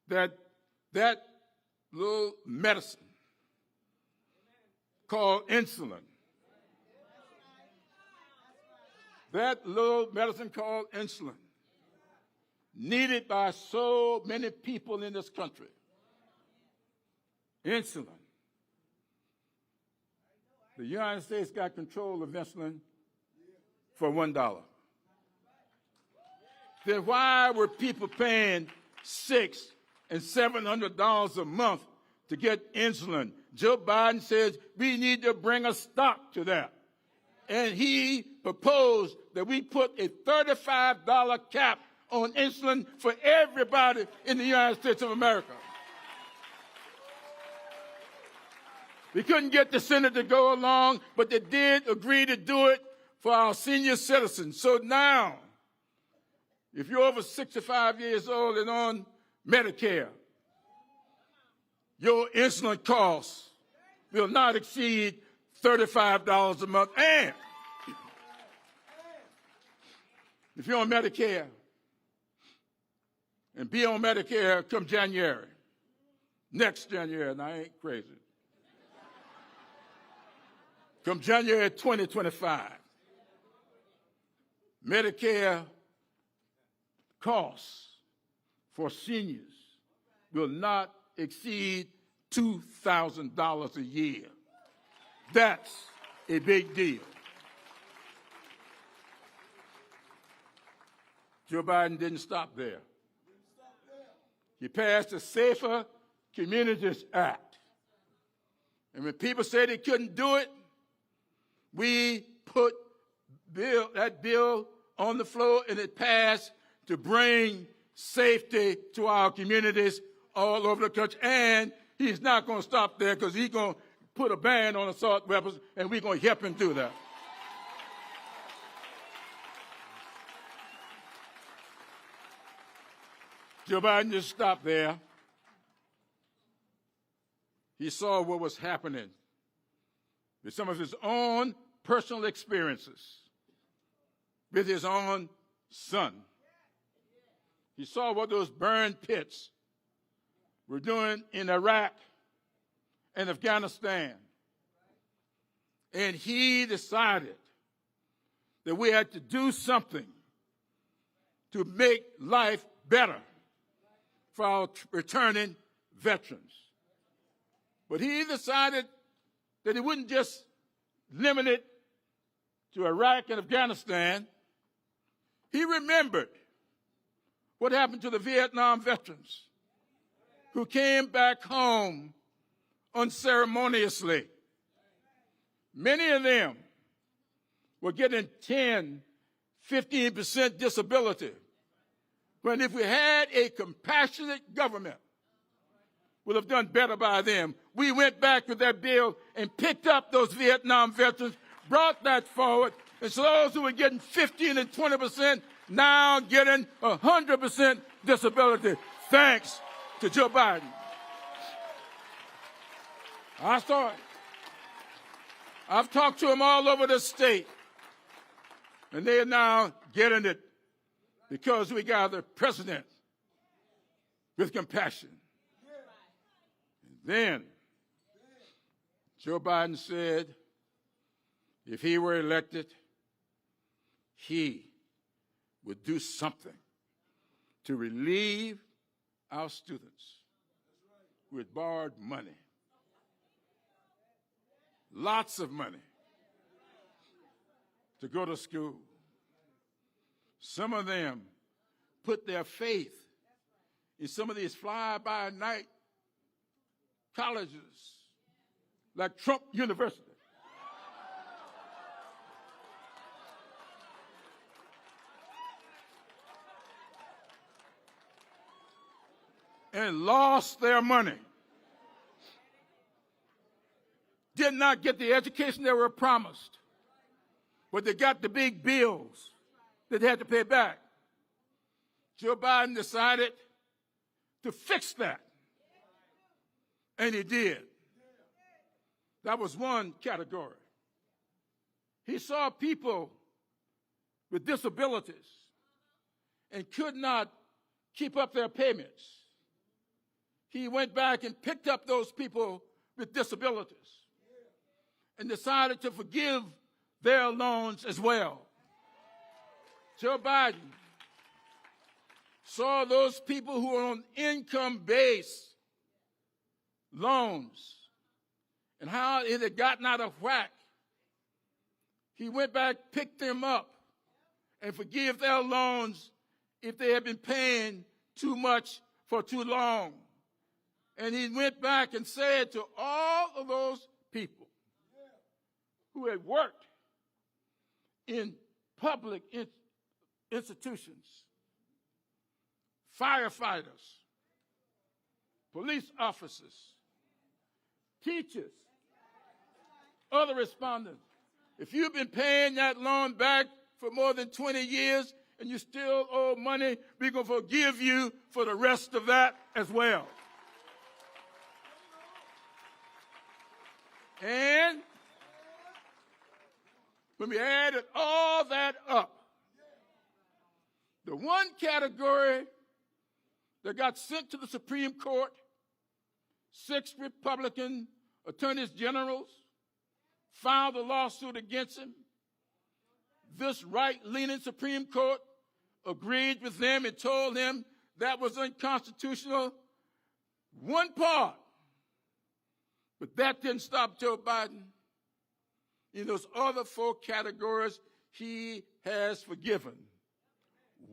that that little medicine called insulin, needed by so many people in this country, insulin. The United States got control of insulin for $1. Then why were people paying $600 and $700 a month to get insulin? Joe Biden says we need to bring a stop to that. And he proposed that we put a $35 cap on insulin for everybody in the United States of America. We couldn't get the Senate to go along, but they did agree to do it for our senior citizens. So now, if you're over 65 years old and on Medicare, your insulin costs will not exceed $35 a month. And if you're on Medicare and be on Medicare come January, next January, and I ain't crazy, come January 2025, Medicare costs for seniors will not exceed $2,000 a year. That's a big deal. Joe Biden didn't stop there. He passed the Safer Communities Act. And when people said he couldn't do it, we put that bill on the floor and it passed to bring safety to our communities all over the country. And he's not going to stop there because he's going to put a ban on assault weapons, and we're going to help him do that. Joe Biden just stopped there. He saw what was happening with some of his own personal experiences with his own son. He saw what those burned pits were doing in Iraq and Afghanistan. And he decided that we had to do something to make life better for our returning veterans. But he decided that he wouldn't just limit it to Iraq and Afghanistan. He remembered what happened to the Vietnam veterans who came back home unceremoniously. Many of them were getting 10, 15% disability, when if we had a compassionate government, would have done better by them. We went back with that bill and picked up those Vietnam veterans, brought that forward, and so those who were getting 15 and 20% now getting 100% disability, thanks to Joe Biden. I saw it. I've talked to them all over the state, and they are now getting it because we got a president with compassion. And then Joe Biden said if he were elected, he would do something to relieve our students who had borrowed money. Lots of money to go to school. Some of them put their faith in some of these fly-by-night colleges like Trump University. And lost their money. Did not get the education they were promised, but they got the big bills that they had to pay back. Joe Biden decided to fix that, and he did. That was one category. He saw people with disabilities and could not keep up their payments. He went back and picked up those people with disabilities and decided to forgive their loans as well. Joe Biden saw those people who were on income-based loans and how it had gotten out of whack. He went back, picked them up, and forgive their loans if they had been paying too much for too long. And he went back and said to all of those people who had worked in public institutions, firefighters, police officers, teachers, other respondents, if you've been paying that loan back for more than 20 years and you still owe money, we're going to forgive you for the rest of that as well. And when we added all that up, the one category that got sent to the Supreme Court, 6 Republican attorneys generals filed a lawsuit against him. This right-leaning Supreme Court agreed with them and told them that was unconstitutional. One part. But that didn't stop Joe Biden. In those other 4 categories, he has forgiven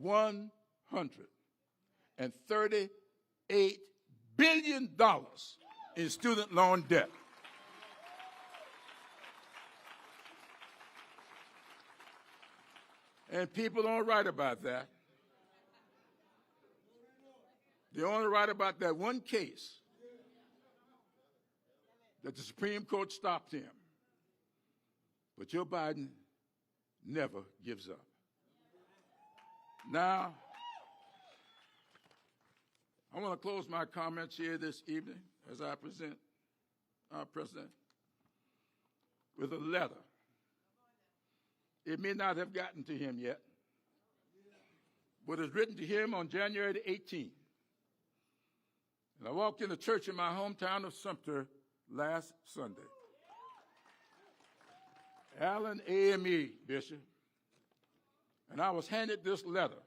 $138 billion in student loan debt. And people don't write about that. They only write about that one case that the Supreme Court stopped him. But Joe Biden never gives up. Now, I want to close my comments here this evening as I present our president with a letter. It may not have gotten to him yet, but it's written to him on January the 18th. And I walked into church in my hometown of Sumter last Sunday. Allen AME, Bishop. And I was handed this letter.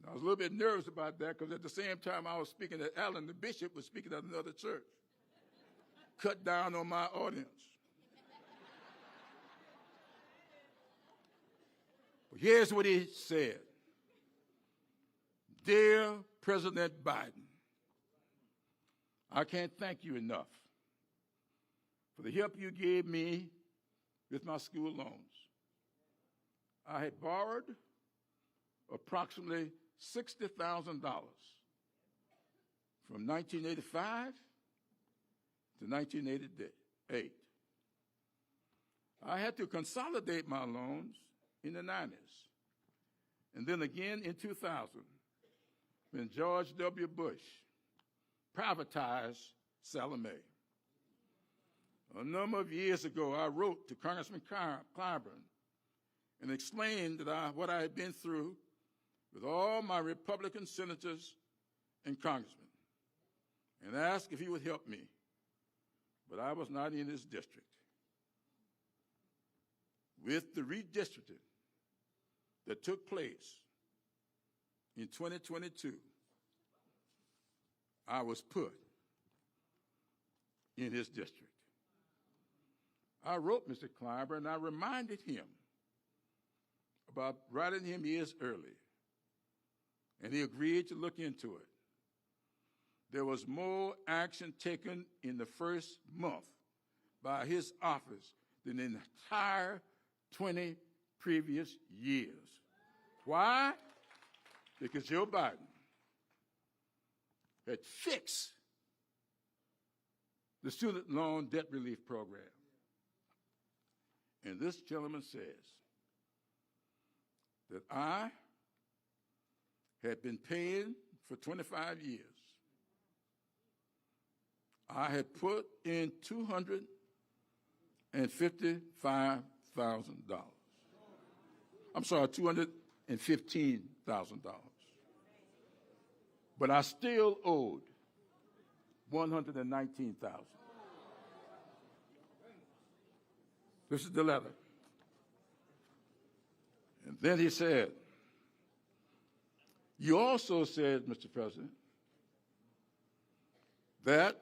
I was a little bit nervous about that because at the same time I was speaking at Allen, the bishop was speaking at another church. Cut down on my audience. But here's what he said. Dear President Biden, I can't thank you enough for the help you gave me with my school loans. I had borrowed approximately $60,000 from 1985 to 1988. I had to consolidate my loans in the 90s, and then again in 2000 when George W. Bush privatized Sallie Mae. A number of years ago, I wrote to Congressman Clyburn and explained that what I had been through with all my Republican senators and congressmen and asked if he would help me, but I was not in his district. With the redistricting that took place in 2022, I was put in his district. I wrote Mr. Clyburn and I reminded him about writing him years early, and he agreed to look into it. There was more action taken in the first month by his office than in the entire 20 previous years. Why? Because Joe Biden had fixed the student loan debt relief program. And this gentleman says that I had been paying for 25 years. I had put in $255,000. I'm sorry, $215,000. But I still owed $119,000. This is the letter. And then he said, you also said, Mr. President, that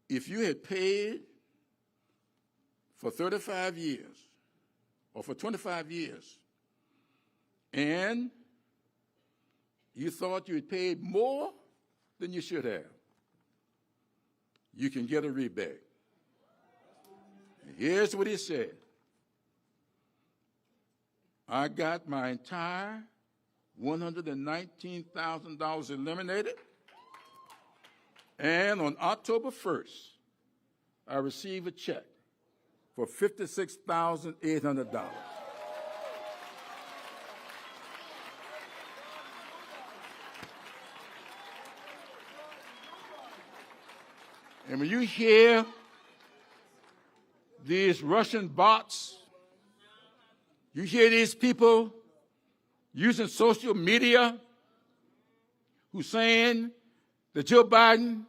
if you had paid for 35 years or for 25 years, and you thought you had paid more than you should have, you can get a rebate. And here's what he said. I got my entire $119,000 eliminated, and on October 1st, I received a check for $56,800. And when you hear these Russian bots, you hear these people using social media who's saying that Joe Biden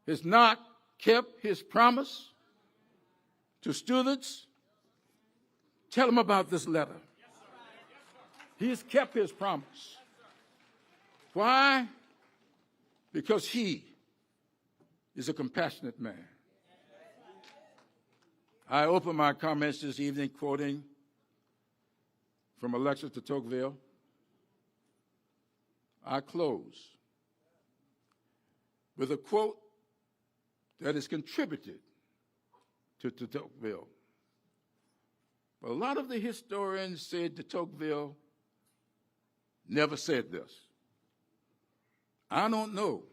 has not kept his promise to students, tell them about this letter. He's kept his promise. Why? Because he is a compassionate man. I open my comments this evening quoting from Alexis de Tocqueville. I close with a quote that is contributed to de Tocqueville. But a lot of the historians said de Tocqueville never said this. I don't know.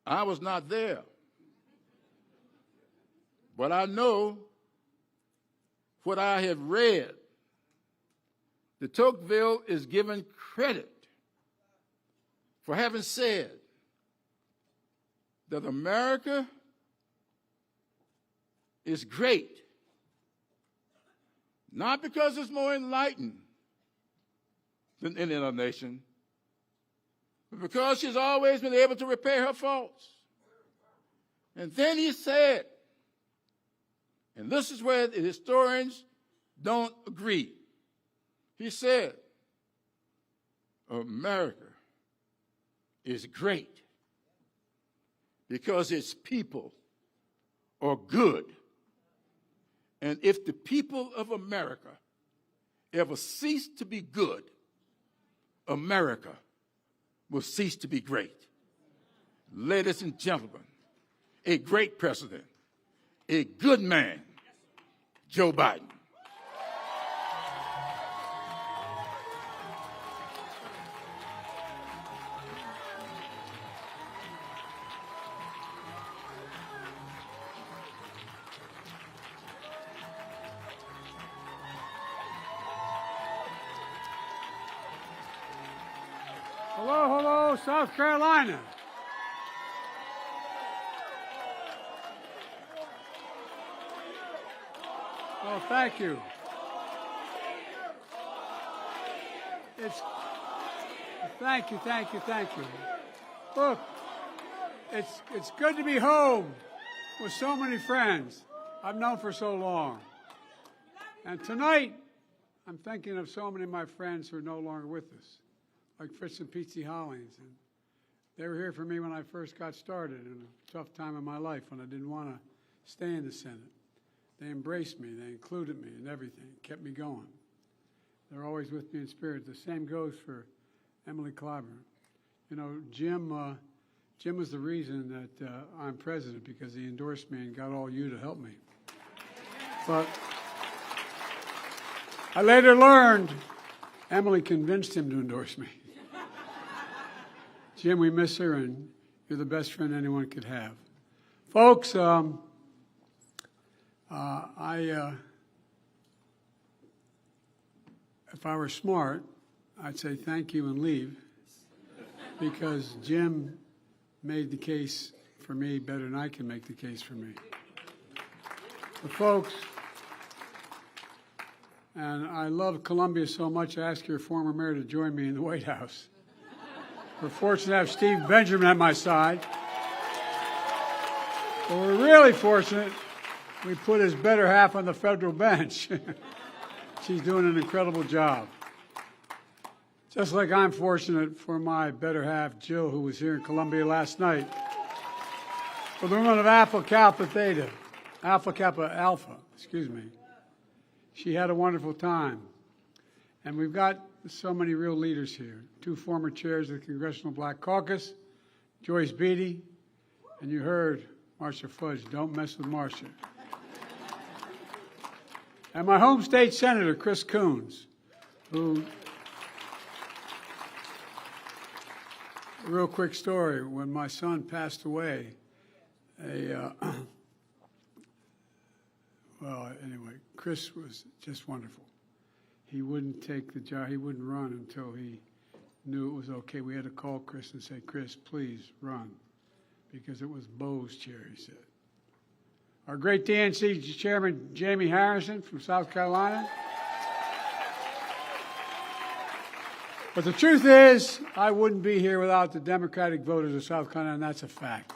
I was not there. But I know what I have read. De Tocqueville is given credit for having said that America is great, not because it's more enlightened than any other nation, but because she's always been able to repair her faults. And then he said, and this is where the historians don't agree, he said, America is great because its people are good. And if the people of America ever cease to be good, America will cease to be great. Ladies and gentlemen, a great president, a good man, Joe Biden. Hello, hello, South Carolina. Well, thank you. Thank you. Look, it's good to be home with so many friends I've known for so long. And tonight, I'm thinking of so many of my friends who are no longer with us, like Fritz and Pete Hollings. And they were here for me when I first got started in a tough time in my life when I didn't want to stay in the Senate. They embraced me. They included me in everything, kept me going. They're always with me in spirit. The same goes for Emily Clyburn. You know, Jim was the reason that I'm president, because he endorsed me and got all you to help me. But I later learned Emily convinced him to endorse me. Jim, we miss her, and you're the best friend anyone could have. Folks, if I were smart, I'd say thank you and leave, because Jim made the case for me better than I can make the case for me. But folks, and I love Columbia so much, I asked your former mayor to join me in the White House. We're fortunate to have Steve Benjamin at my side. But we're really fortunate we put his better half on the federal bench. She's doing an incredible job. Just like I'm fortunate for my better half, Jill, who was here in Columbia last night. For the women of Alpha Kappa Alpha, excuse me. She had a wonderful time. And we've got so many real leaders here. 2 former chairs of the Congressional Black Caucus, Joyce Beatty, and you heard Marcia Fudge. Don't mess with Marcia. And my home state senator, Chris Coons, who, a real quick story, when my son passed away, well, anyway, Chris was just wonderful. He wouldn't take the job. He wouldn't run until he knew it was okay. We had to call Chris and say, Chris, please run, because it was Bo's chair, he said. Our great DNC chairman, Jamie Harrison from South Carolina. But the truth is, I wouldn't be here without the Democratic voters of South Carolina, and that's a fact.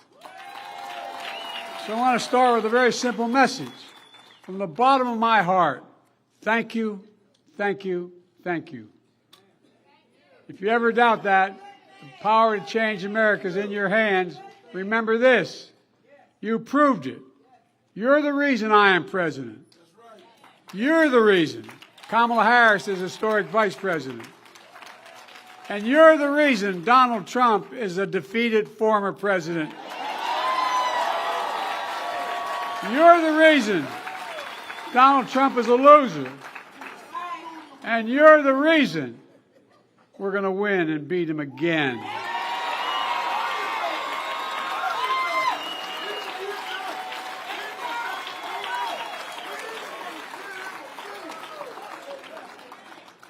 So I want to start with a very simple message. From the bottom of my heart, thank you, thank you, thank you. If you ever doubt that, the power to change America is in your hands. Remember this, you proved it. You're the reason I am president. You're the reason Kamala Harris is historic vice president. And you're the reason Donald Trump is a defeated former president. You're the reason Donald Trump is a loser. And you're the reason we're going to win and beat him again.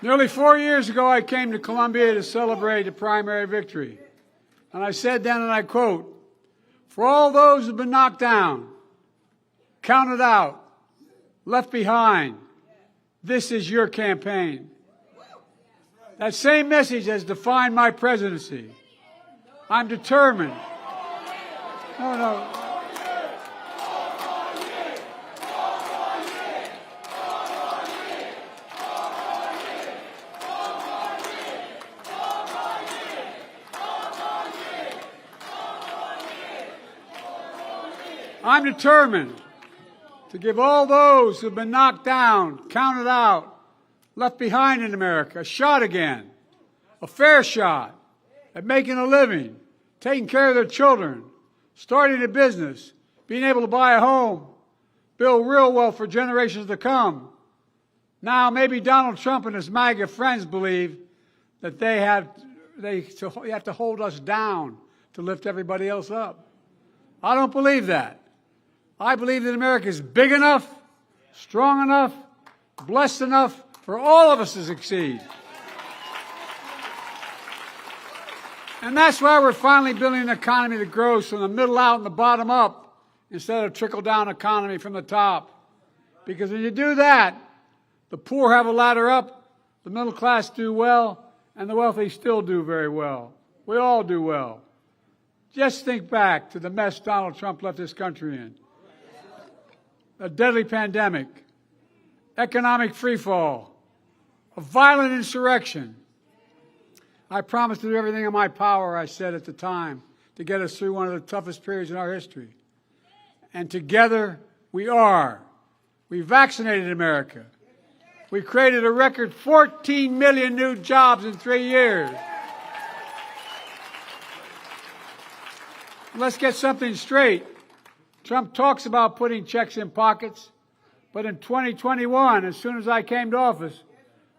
Nearly 4 years ago, I came to Columbia to celebrate a primary victory. And I said then, and I quote, "For all those who've been knocked down, counted out, left behind, this is your campaign." That same message has defined my presidency. I'm determined. No. I'm determined to give all those who've been knocked down, counted out, left behind in America a shot again, a fair shot at making a living, taking care of their children, starting a business, being able to buy a home, build real wealth for generations to come. Now, maybe Donald Trump and his MAGA friends believe that they have to hold us down to lift everybody else up. I don't believe that. I believe that America is big enough, strong enough, blessed enough for all of us to succeed. And that's why we're finally building an economy that grows from the middle out and the bottom up instead of trickle-down economy from the top. Because when you do that, the poor have a ladder up, the middle class do well, and the wealthy still do very well. We all do well. Just think back to the mess Donald Trump left this country in. A deadly pandemic, economic freefall, a violent insurrection. I promised to do everything in my power, I said at the time, to get us through one of the toughest periods in our history. And together we are. We vaccinated America. We created a record 14 million new jobs in 3 years. Let's get something straight. Trump talks about putting checks in pockets, but in 2021, as soon as I came to office,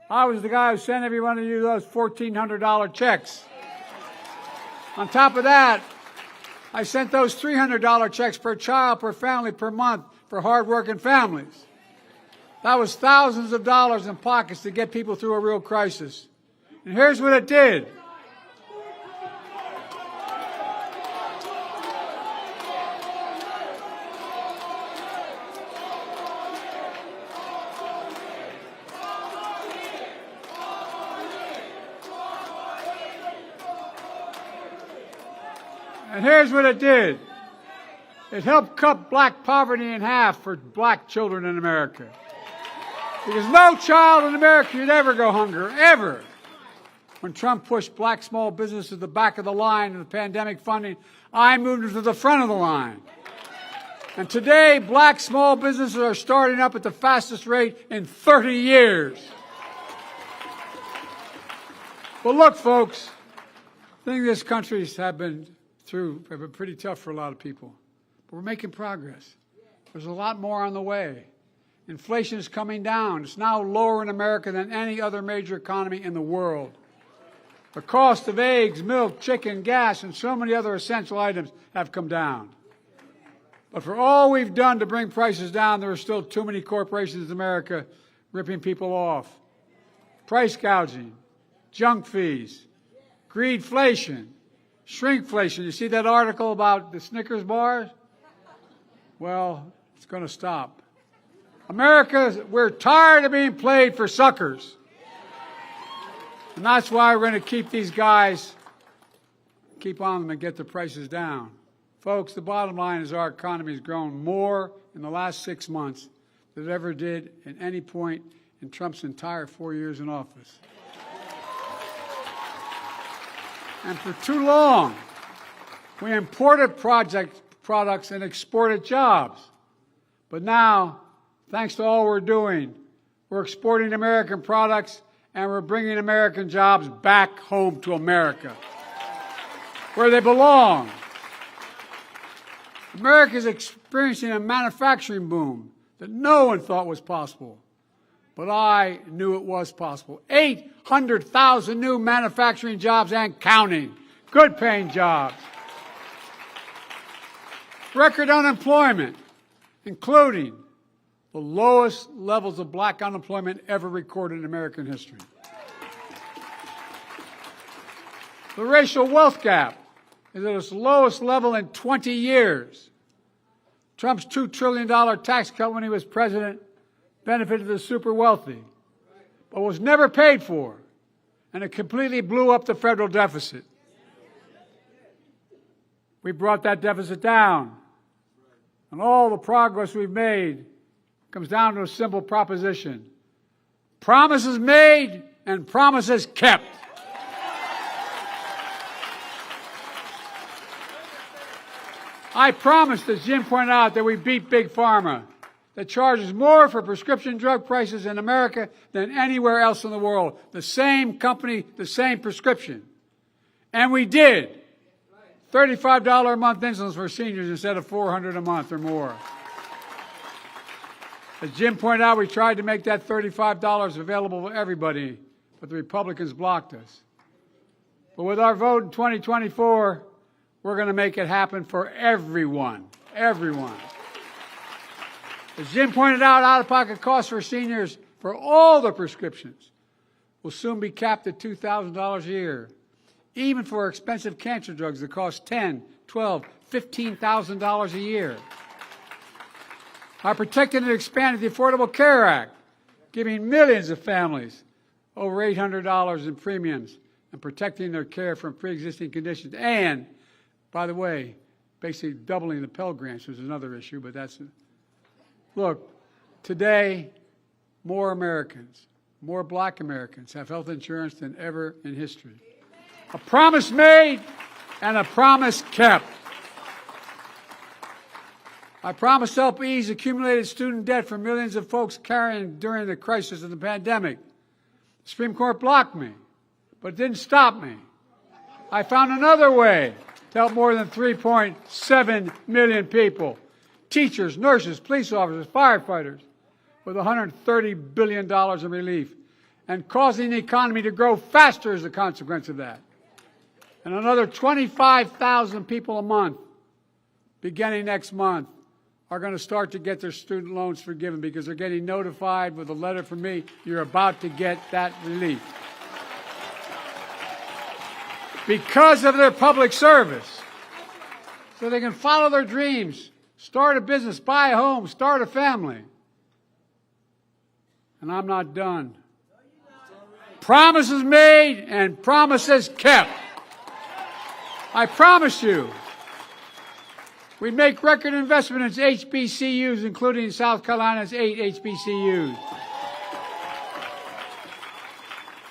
I was the guy who sent every one of you those $1,400 checks. On top of that, I sent those $300 checks per child, per family, per month for hardworking families. That was thousands of dollars in pockets to get people through a real crisis. And here's what it did. And here's what it did. It helped cut black poverty in half for black children in America. Because no child in America should ever go hungry, ever. When Trump pushed black small business to the back of the line in the pandemic funding, I moved them to the front of the line. And today, black small businesses are starting up at the fastest rate in 30 years. But look, folks, things this country have been through have been pretty tough for a lot of people. But we're making progress. There's a lot more on the way. Inflation is coming down. It's now lower in America than any other major economy in the world. The cost of eggs, milk, chicken, gas, and so many other essential items have come down. But for all we've done to bring prices down, there are still too many corporations in America ripping people off. Price gouging, junk fees, greedflation, shrinkflation. You see that article about the Snickers bars? Well, it's going to stop. America, we're tired of being played for suckers. And that's why we're going to keep these guys, keep on them and get the prices down. Folks, the bottom line is our economy has grown more in the last 6 months than it ever did at any point in Trump's entire 4 years in office. And for too long, we imported products and exported jobs. But now, thanks to all we're doing, we're exporting American products and we're bringing American jobs back home to America, where they belong. America is experiencing a manufacturing boom that no one thought was possible. But I knew it was possible. 800,000 new manufacturing jobs and counting. Good paying jobs. Record unemployment, including the lowest levels of black unemployment ever recorded in American history. The racial wealth gap is at its lowest level in 20 years. Trump's $2 trillion tax cut when he was president benefited the super wealthy, but was never paid for, and it completely blew up the federal deficit. We brought that deficit down, and all the progress we've made comes down to a simple proposition: promises made and promises kept. I promised, as Jim pointed out, that we beat Big Pharma, that charges more for prescription drug prices in America than anywhere else in the world. The same company, the same prescription. And we did. $35 a month insulin for seniors instead of $400 a month or more. As Jim pointed out, we tried to make that $35 available to everybody, but the Republicans blocked us. But with our vote in 2024, we're going to make it happen for everyone. Everyone. As Jim pointed out-of-pocket costs for seniors for all the prescriptions will soon be capped at $2,000 a year, even for expensive cancer drugs that cost $10,000, $12,000, $15,000 a year. I protected and expanded the Affordable Care Act, giving millions of families over $800 in premiums and protecting their care from pre-existing conditions. And, by the way, basically doubling the Pell Grants, which is another issue, but that's it. Look, today, more Americans, more black Americans have health insurance than ever in history. A promise made and a promise kept. I promised to help ease accumulated student debt for millions of folks carrying during the crisis of the pandemic. The Supreme Court blocked me, but it didn't stop me. I found another way to help more than 3.7 million people, teachers, nurses, police officers, firefighters, with $130 billion in relief, and causing the economy to grow faster as a consequence of that. And another 25,000 people a month, beginning next month, are going to start to get their student loans forgiven because they're getting notified with a letter from me, you're about to get that relief. Because of their public service, so they can follow their dreams, start a business, buy a home, start a family. And I'm not done. Promises made and promises kept. I promise you, we make record investment in HBCUs, including South Carolina's 8 HBCUs.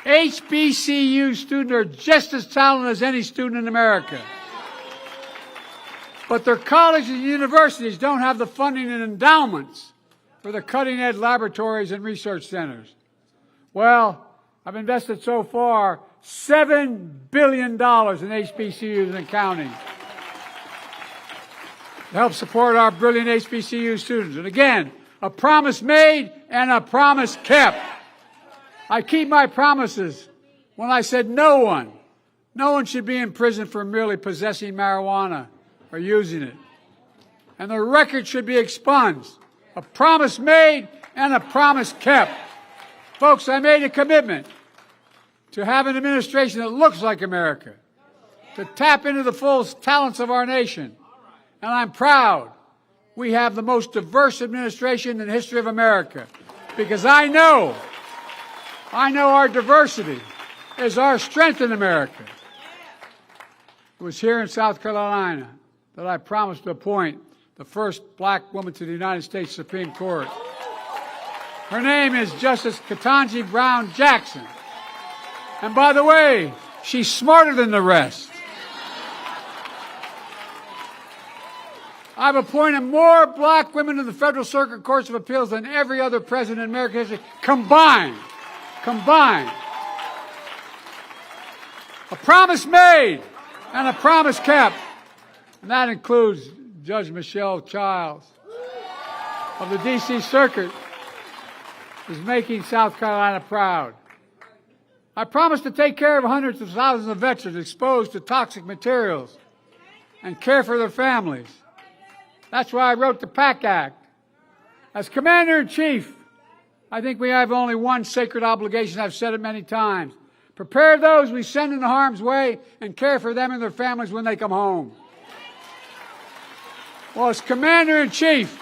HBCU students are just as talented as any student in America. but their colleges and universities don't have the funding and endowments for the cutting-edge laboratories and research centers. Well, I've invested so far $7 billion in HBCUs and counting to help support our brilliant HBCU students. And again, a promise made and a promise kept. I keep my promises when I said no one should be in prison for merely possessing marijuana or using it. And the record should be expunged. A promise made and a promise kept. Folks, I made a commitment to have an administration that looks like America, to tap into the full talents of our nation. And I'm proud we have the most diverse administration in the history of America, because I know our diversity is our strength in America. It was here in South Carolina that I promised to appoint the first black woman to the United States Supreme Court. Her name is Justice Ketanji Brown Jackson. And by the way, she's smarter than the rest. I've appointed more black women to the Federal Circuit Courts of Appeals than every other president in American history combined. A promise made and a promise kept. And that includes Judge Michelle Childs of the D.C. Circuit, is making South Carolina proud. I promised to take care of hundreds of thousands of veterans exposed to toxic materials and care for their families. That's why I wrote the PACT Act. As Commander-in-Chief, I think we have only one sacred obligation. I've said it many times. Prepare those we send into harm's way and care for them and their families when they come home. Well, as Commander-in-Chief,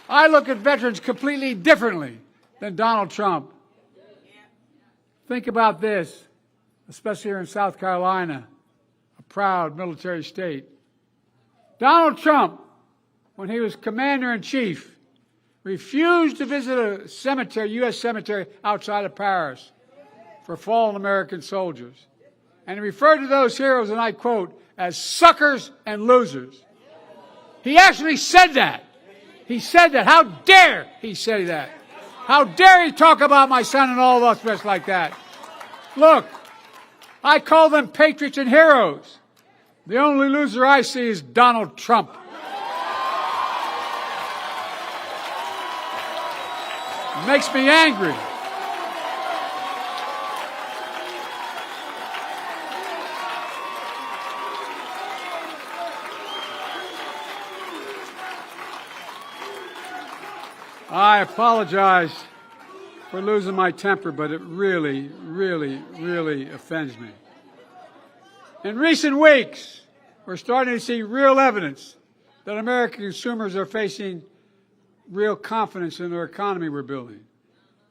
I look at veterans completely differently than Donald Trump. Think about this, especially here in South Carolina, a proud military state. Donald Trump, when he was Commander-in-Chief, refused to visit a cemetery, U.S. cemetery outside of Paris for fallen American soldiers. And he referred to those heroes, and I quote, as suckers and losers. He actually said that. He said that. How dare he say that? How dare he talk about my son and all of us rest like that? Look, I call them patriots and heroes. The only loser I see is Donald Trump. It makes me angry. I apologize for losing my temper, but it really, really, really offends me. In recent weeks, we're starting to see real evidence that American consumers are facing real confidence in our economy we're building.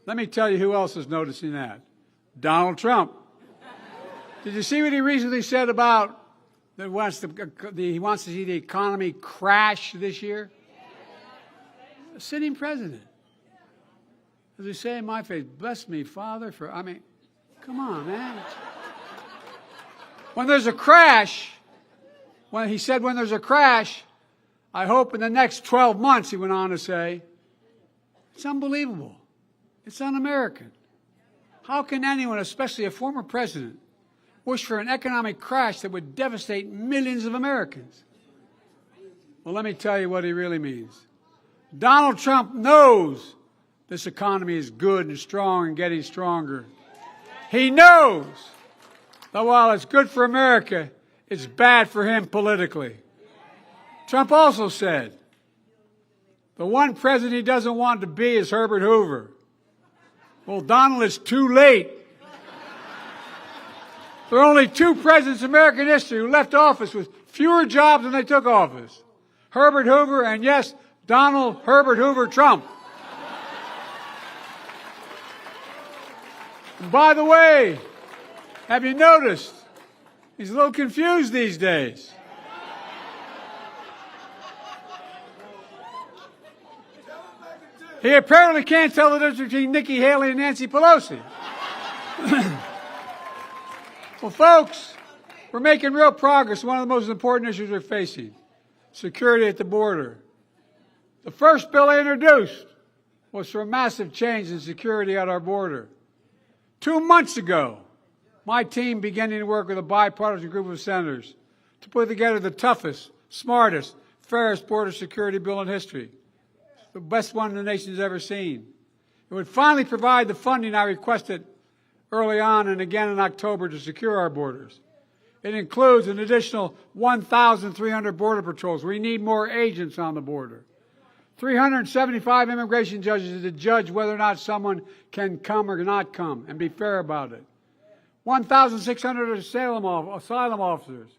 Let me tell you who else is noticing that. Donald Trump. Did you see what he recently said about that he wants to see the economy crash this year? A sitting president. As he say in my face, bless me, Father, come on, man. When there's a crash, when there's a crash, I hope in the next 12 months, he went on to say, it's unbelievable. It's un-American. How can anyone, especially a former president, wish for an economic crash that would devastate millions of Americans? Well, let me tell you what he really means. Donald Trump knows this economy is good and strong and getting stronger. He knows that while it's good for America, it's bad for him politically. Trump also said, the one president he doesn't want to be is Herbert Hoover. Well, Donald, it's too late. There are only two presidents in American history who left office with fewer jobs than they took office. Herbert Hoover and, yes, Donald Herbert Hoover Trump. And by the way, have you noticed he's a little confused these days? He apparently can't tell the difference between Nikki Haley and Nancy Pelosi. Well, folks, we're making real progress. One of the most important issues we're facing. security at the border. The first bill I introduced was for a massive change in security at our border. 2 months ago, my team began to work with a bipartisan group of senators to put together the toughest, smartest, fairest border security bill in history, the best one the nation's ever seen. It would finally provide the funding I requested early on and again in October to secure our borders. It includes an additional 1,300 border patrols. We need more agents on the border. 375 immigration judges to judge whether or not someone can come or not come and be fair about it. 1,600 asylum officers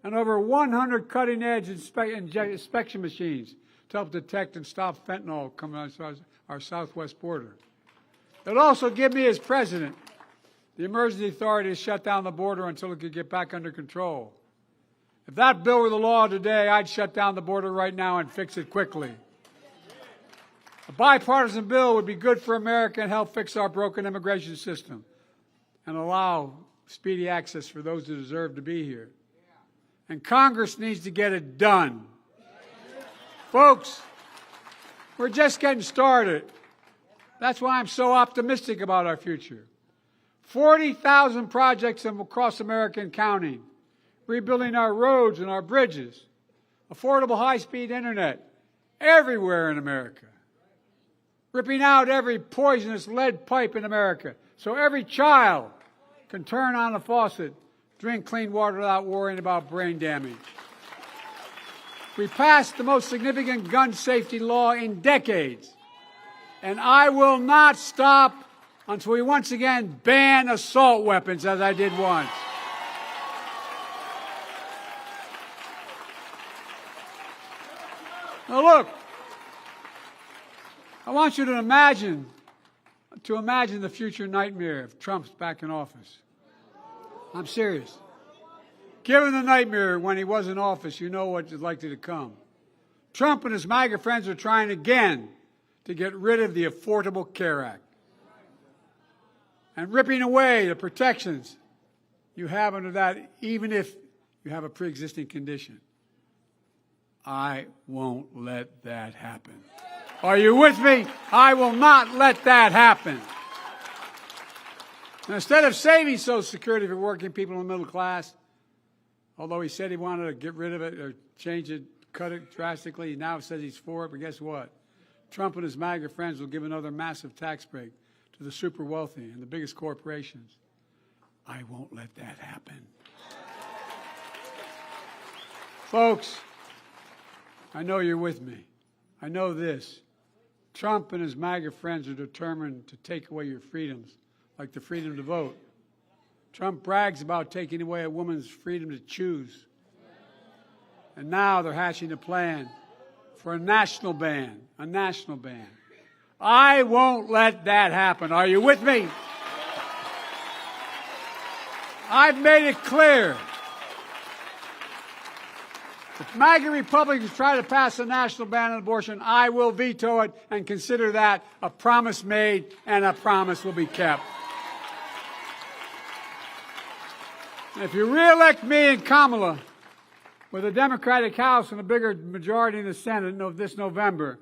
and over 100 cutting-edge inspection machines to help detect and stop fentanyl coming on our southwest border. It also give me, as president, the emergency authority to shut down the border until it could get back under control. If that bill were the law today, I'd shut down the border right now and fix it quickly. A bipartisan bill would be good for America and help fix our broken immigration system and allow speedy access for those who deserve to be here. And Congress needs to get it done. Folks, we're just getting started. That's why I'm so optimistic about our future. 40,000 projects across America and counting, rebuilding our roads and our bridges, affordable high-speed internet everywhere in America, ripping out every poisonous lead pipe in America so every child can turn on a faucet, drink clean water without worrying about brain damage. We passed the most significant gun safety law in decades, and I will not stop until we once again ban assault weapons, as I did once. Now look, I want you to imagine the future nightmare if Trump's back in office. I'm serious. Given the nightmare when he was in office, you know what is likely to come. Trump and his MAGA friends are trying again to get rid of the Affordable Care Act and ripping away the protections you have under that, even if you have a pre-existing condition. I won't let that happen. Are you with me? I will not let that happen. And instead of saving Social Security for working people in the middle class, although he said he wanted to get rid of it or change it, cut it drastically, he now says he's for it, but guess what? Trump and his MAGA friends will give another massive tax break to the super wealthy and the biggest corporations. I won't let that happen. Folks, I know you're with me. I know this. Trump and his MAGA friends are determined to take away your freedoms, like the freedom to vote. Trump brags about taking away a woman's freedom to choose. And now they're hatching a plan for a national ban, I won't let that happen. Are you with me? I've made it clear. If MAGA Republicans try to pass a national ban on abortion, I will veto it and consider that a promise made and a promise will be kept. And if you reelect me and Kamala with a Democratic House and a bigger majority in the Senate this November,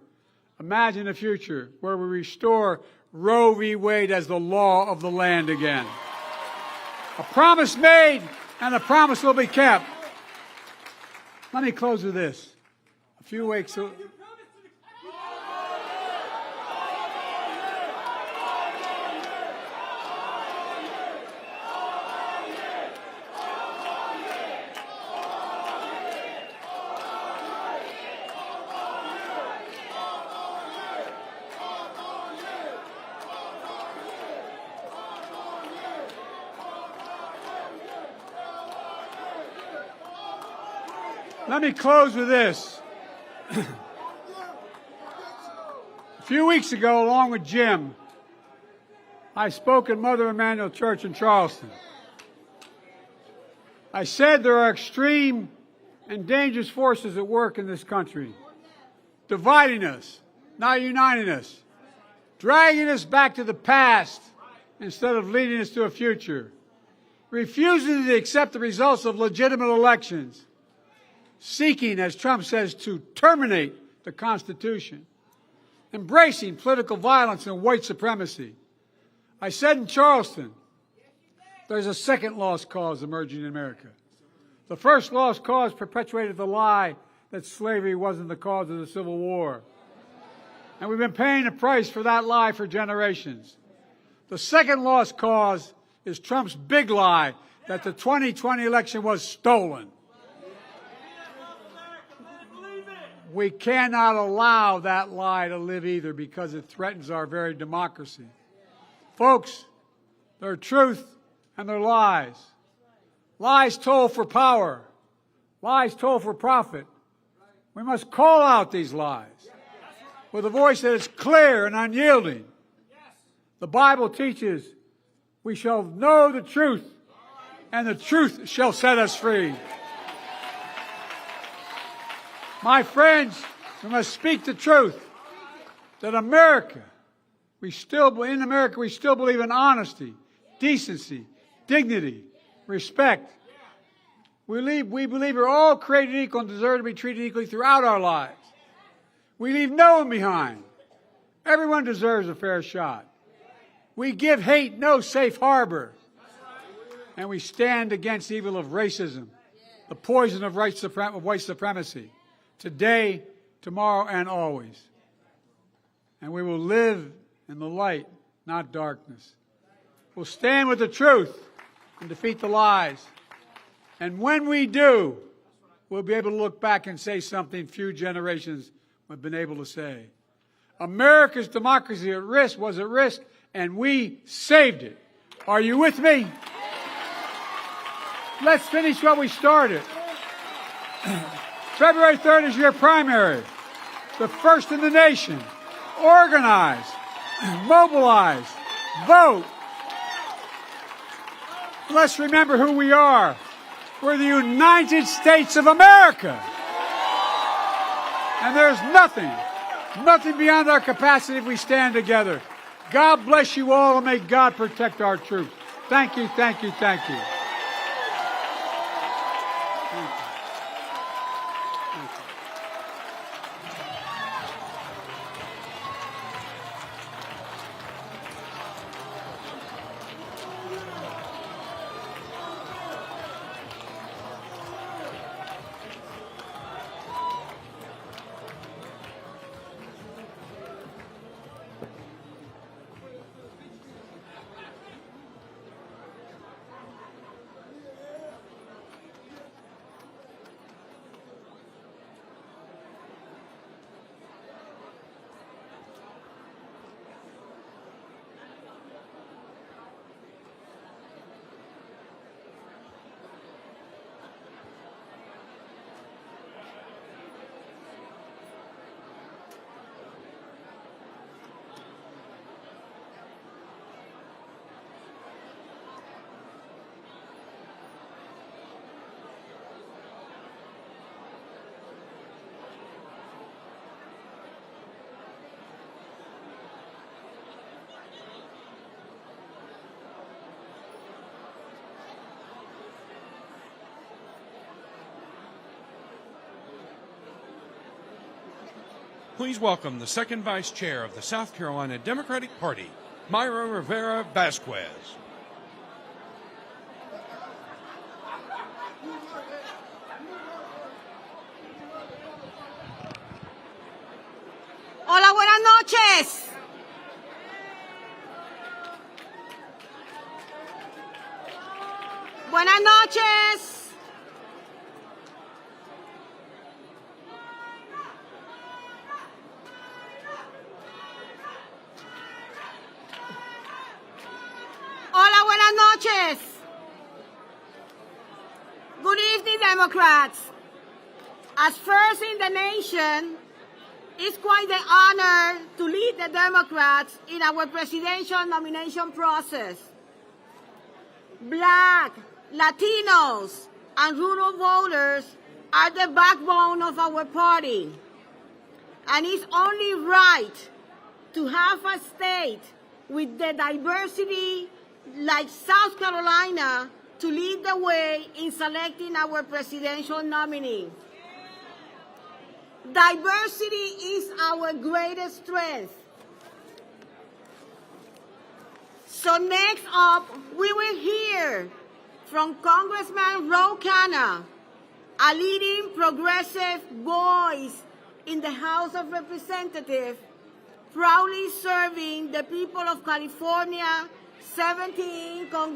imagine a future where we restore Roe v. Wade as the law of the land again. A promise made and a promise will be kept. Let me close with this. A few weeks ago. Let me close with this. A few weeks ago, along with Jim, I spoke at Mother Emanuel Church in Charleston. I said there are extreme and dangerous forces at work in this country, dividing us, not uniting us, dragging us back to the past instead of leading us to a future, refusing to accept the results of legitimate elections, seeking, as Trump says, to terminate the Constitution, embracing political violence and white supremacy. I said in Charleston, there's a second lost cause emerging in America. The first lost cause perpetuated the lie that slavery wasn't the cause of the Civil War. And we've been paying the price for that lie for generations. The second lost cause is Trump's big lie that the 2020 election was stolen. We cannot allow that lie to live either because it threatens our very democracy. Folks, there are truth and there are lies. Lies told for power. Lies told for profit. We must call out these lies with a voice that is clear and unyielding. The Bible teaches we shall know the truth, and the truth shall set us free. My friends, we must speak the truth that in America we still believe in honesty, decency, dignity, respect. We believe we're all created equal and deserve to be treated equally throughout our lives. We leave no one behind. Everyone deserves a fair shot. We give hate no safe harbor. And we stand against the evil of racism, the poison of white supremacy, today, tomorrow, and always. And we will live in the light, not darkness. We'll stand with the truth and defeat the lies. And when we do, we'll be able to look back and say something few generations have been able to say. America's democracy was at risk, and we saved it. Are you with me? Let's finish what we started. February 3rd is your primary, the first in the nation. Organize, mobilize, vote. Let's remember who we are. We're the United States of America. And there's nothing beyond our capacity if we stand together. God bless you all, and may God protect our troops. Thank you, thank you, thank you. Please welcome the second vice chair of the South Carolina Democratic Party, Mayra Rivera Vasquez. Hola, buenas noches. Buenas noches. Hola, buenas noches. Good evening, Democrats. As first in the nation, it's quite the honor to lead the Democrats in our presidential nomination process. Black, Latinos, and rural voters are the backbone of our party. And it's only right to have a state with the diversity like South Carolina to lead the way in selecting our presidential nominee. Diversity is our greatest strength. So next up, we will hear from Congressman Ro Khanna, a leading progressive voice in the House of Representatives, proudly serving the people of California, 17 Congress.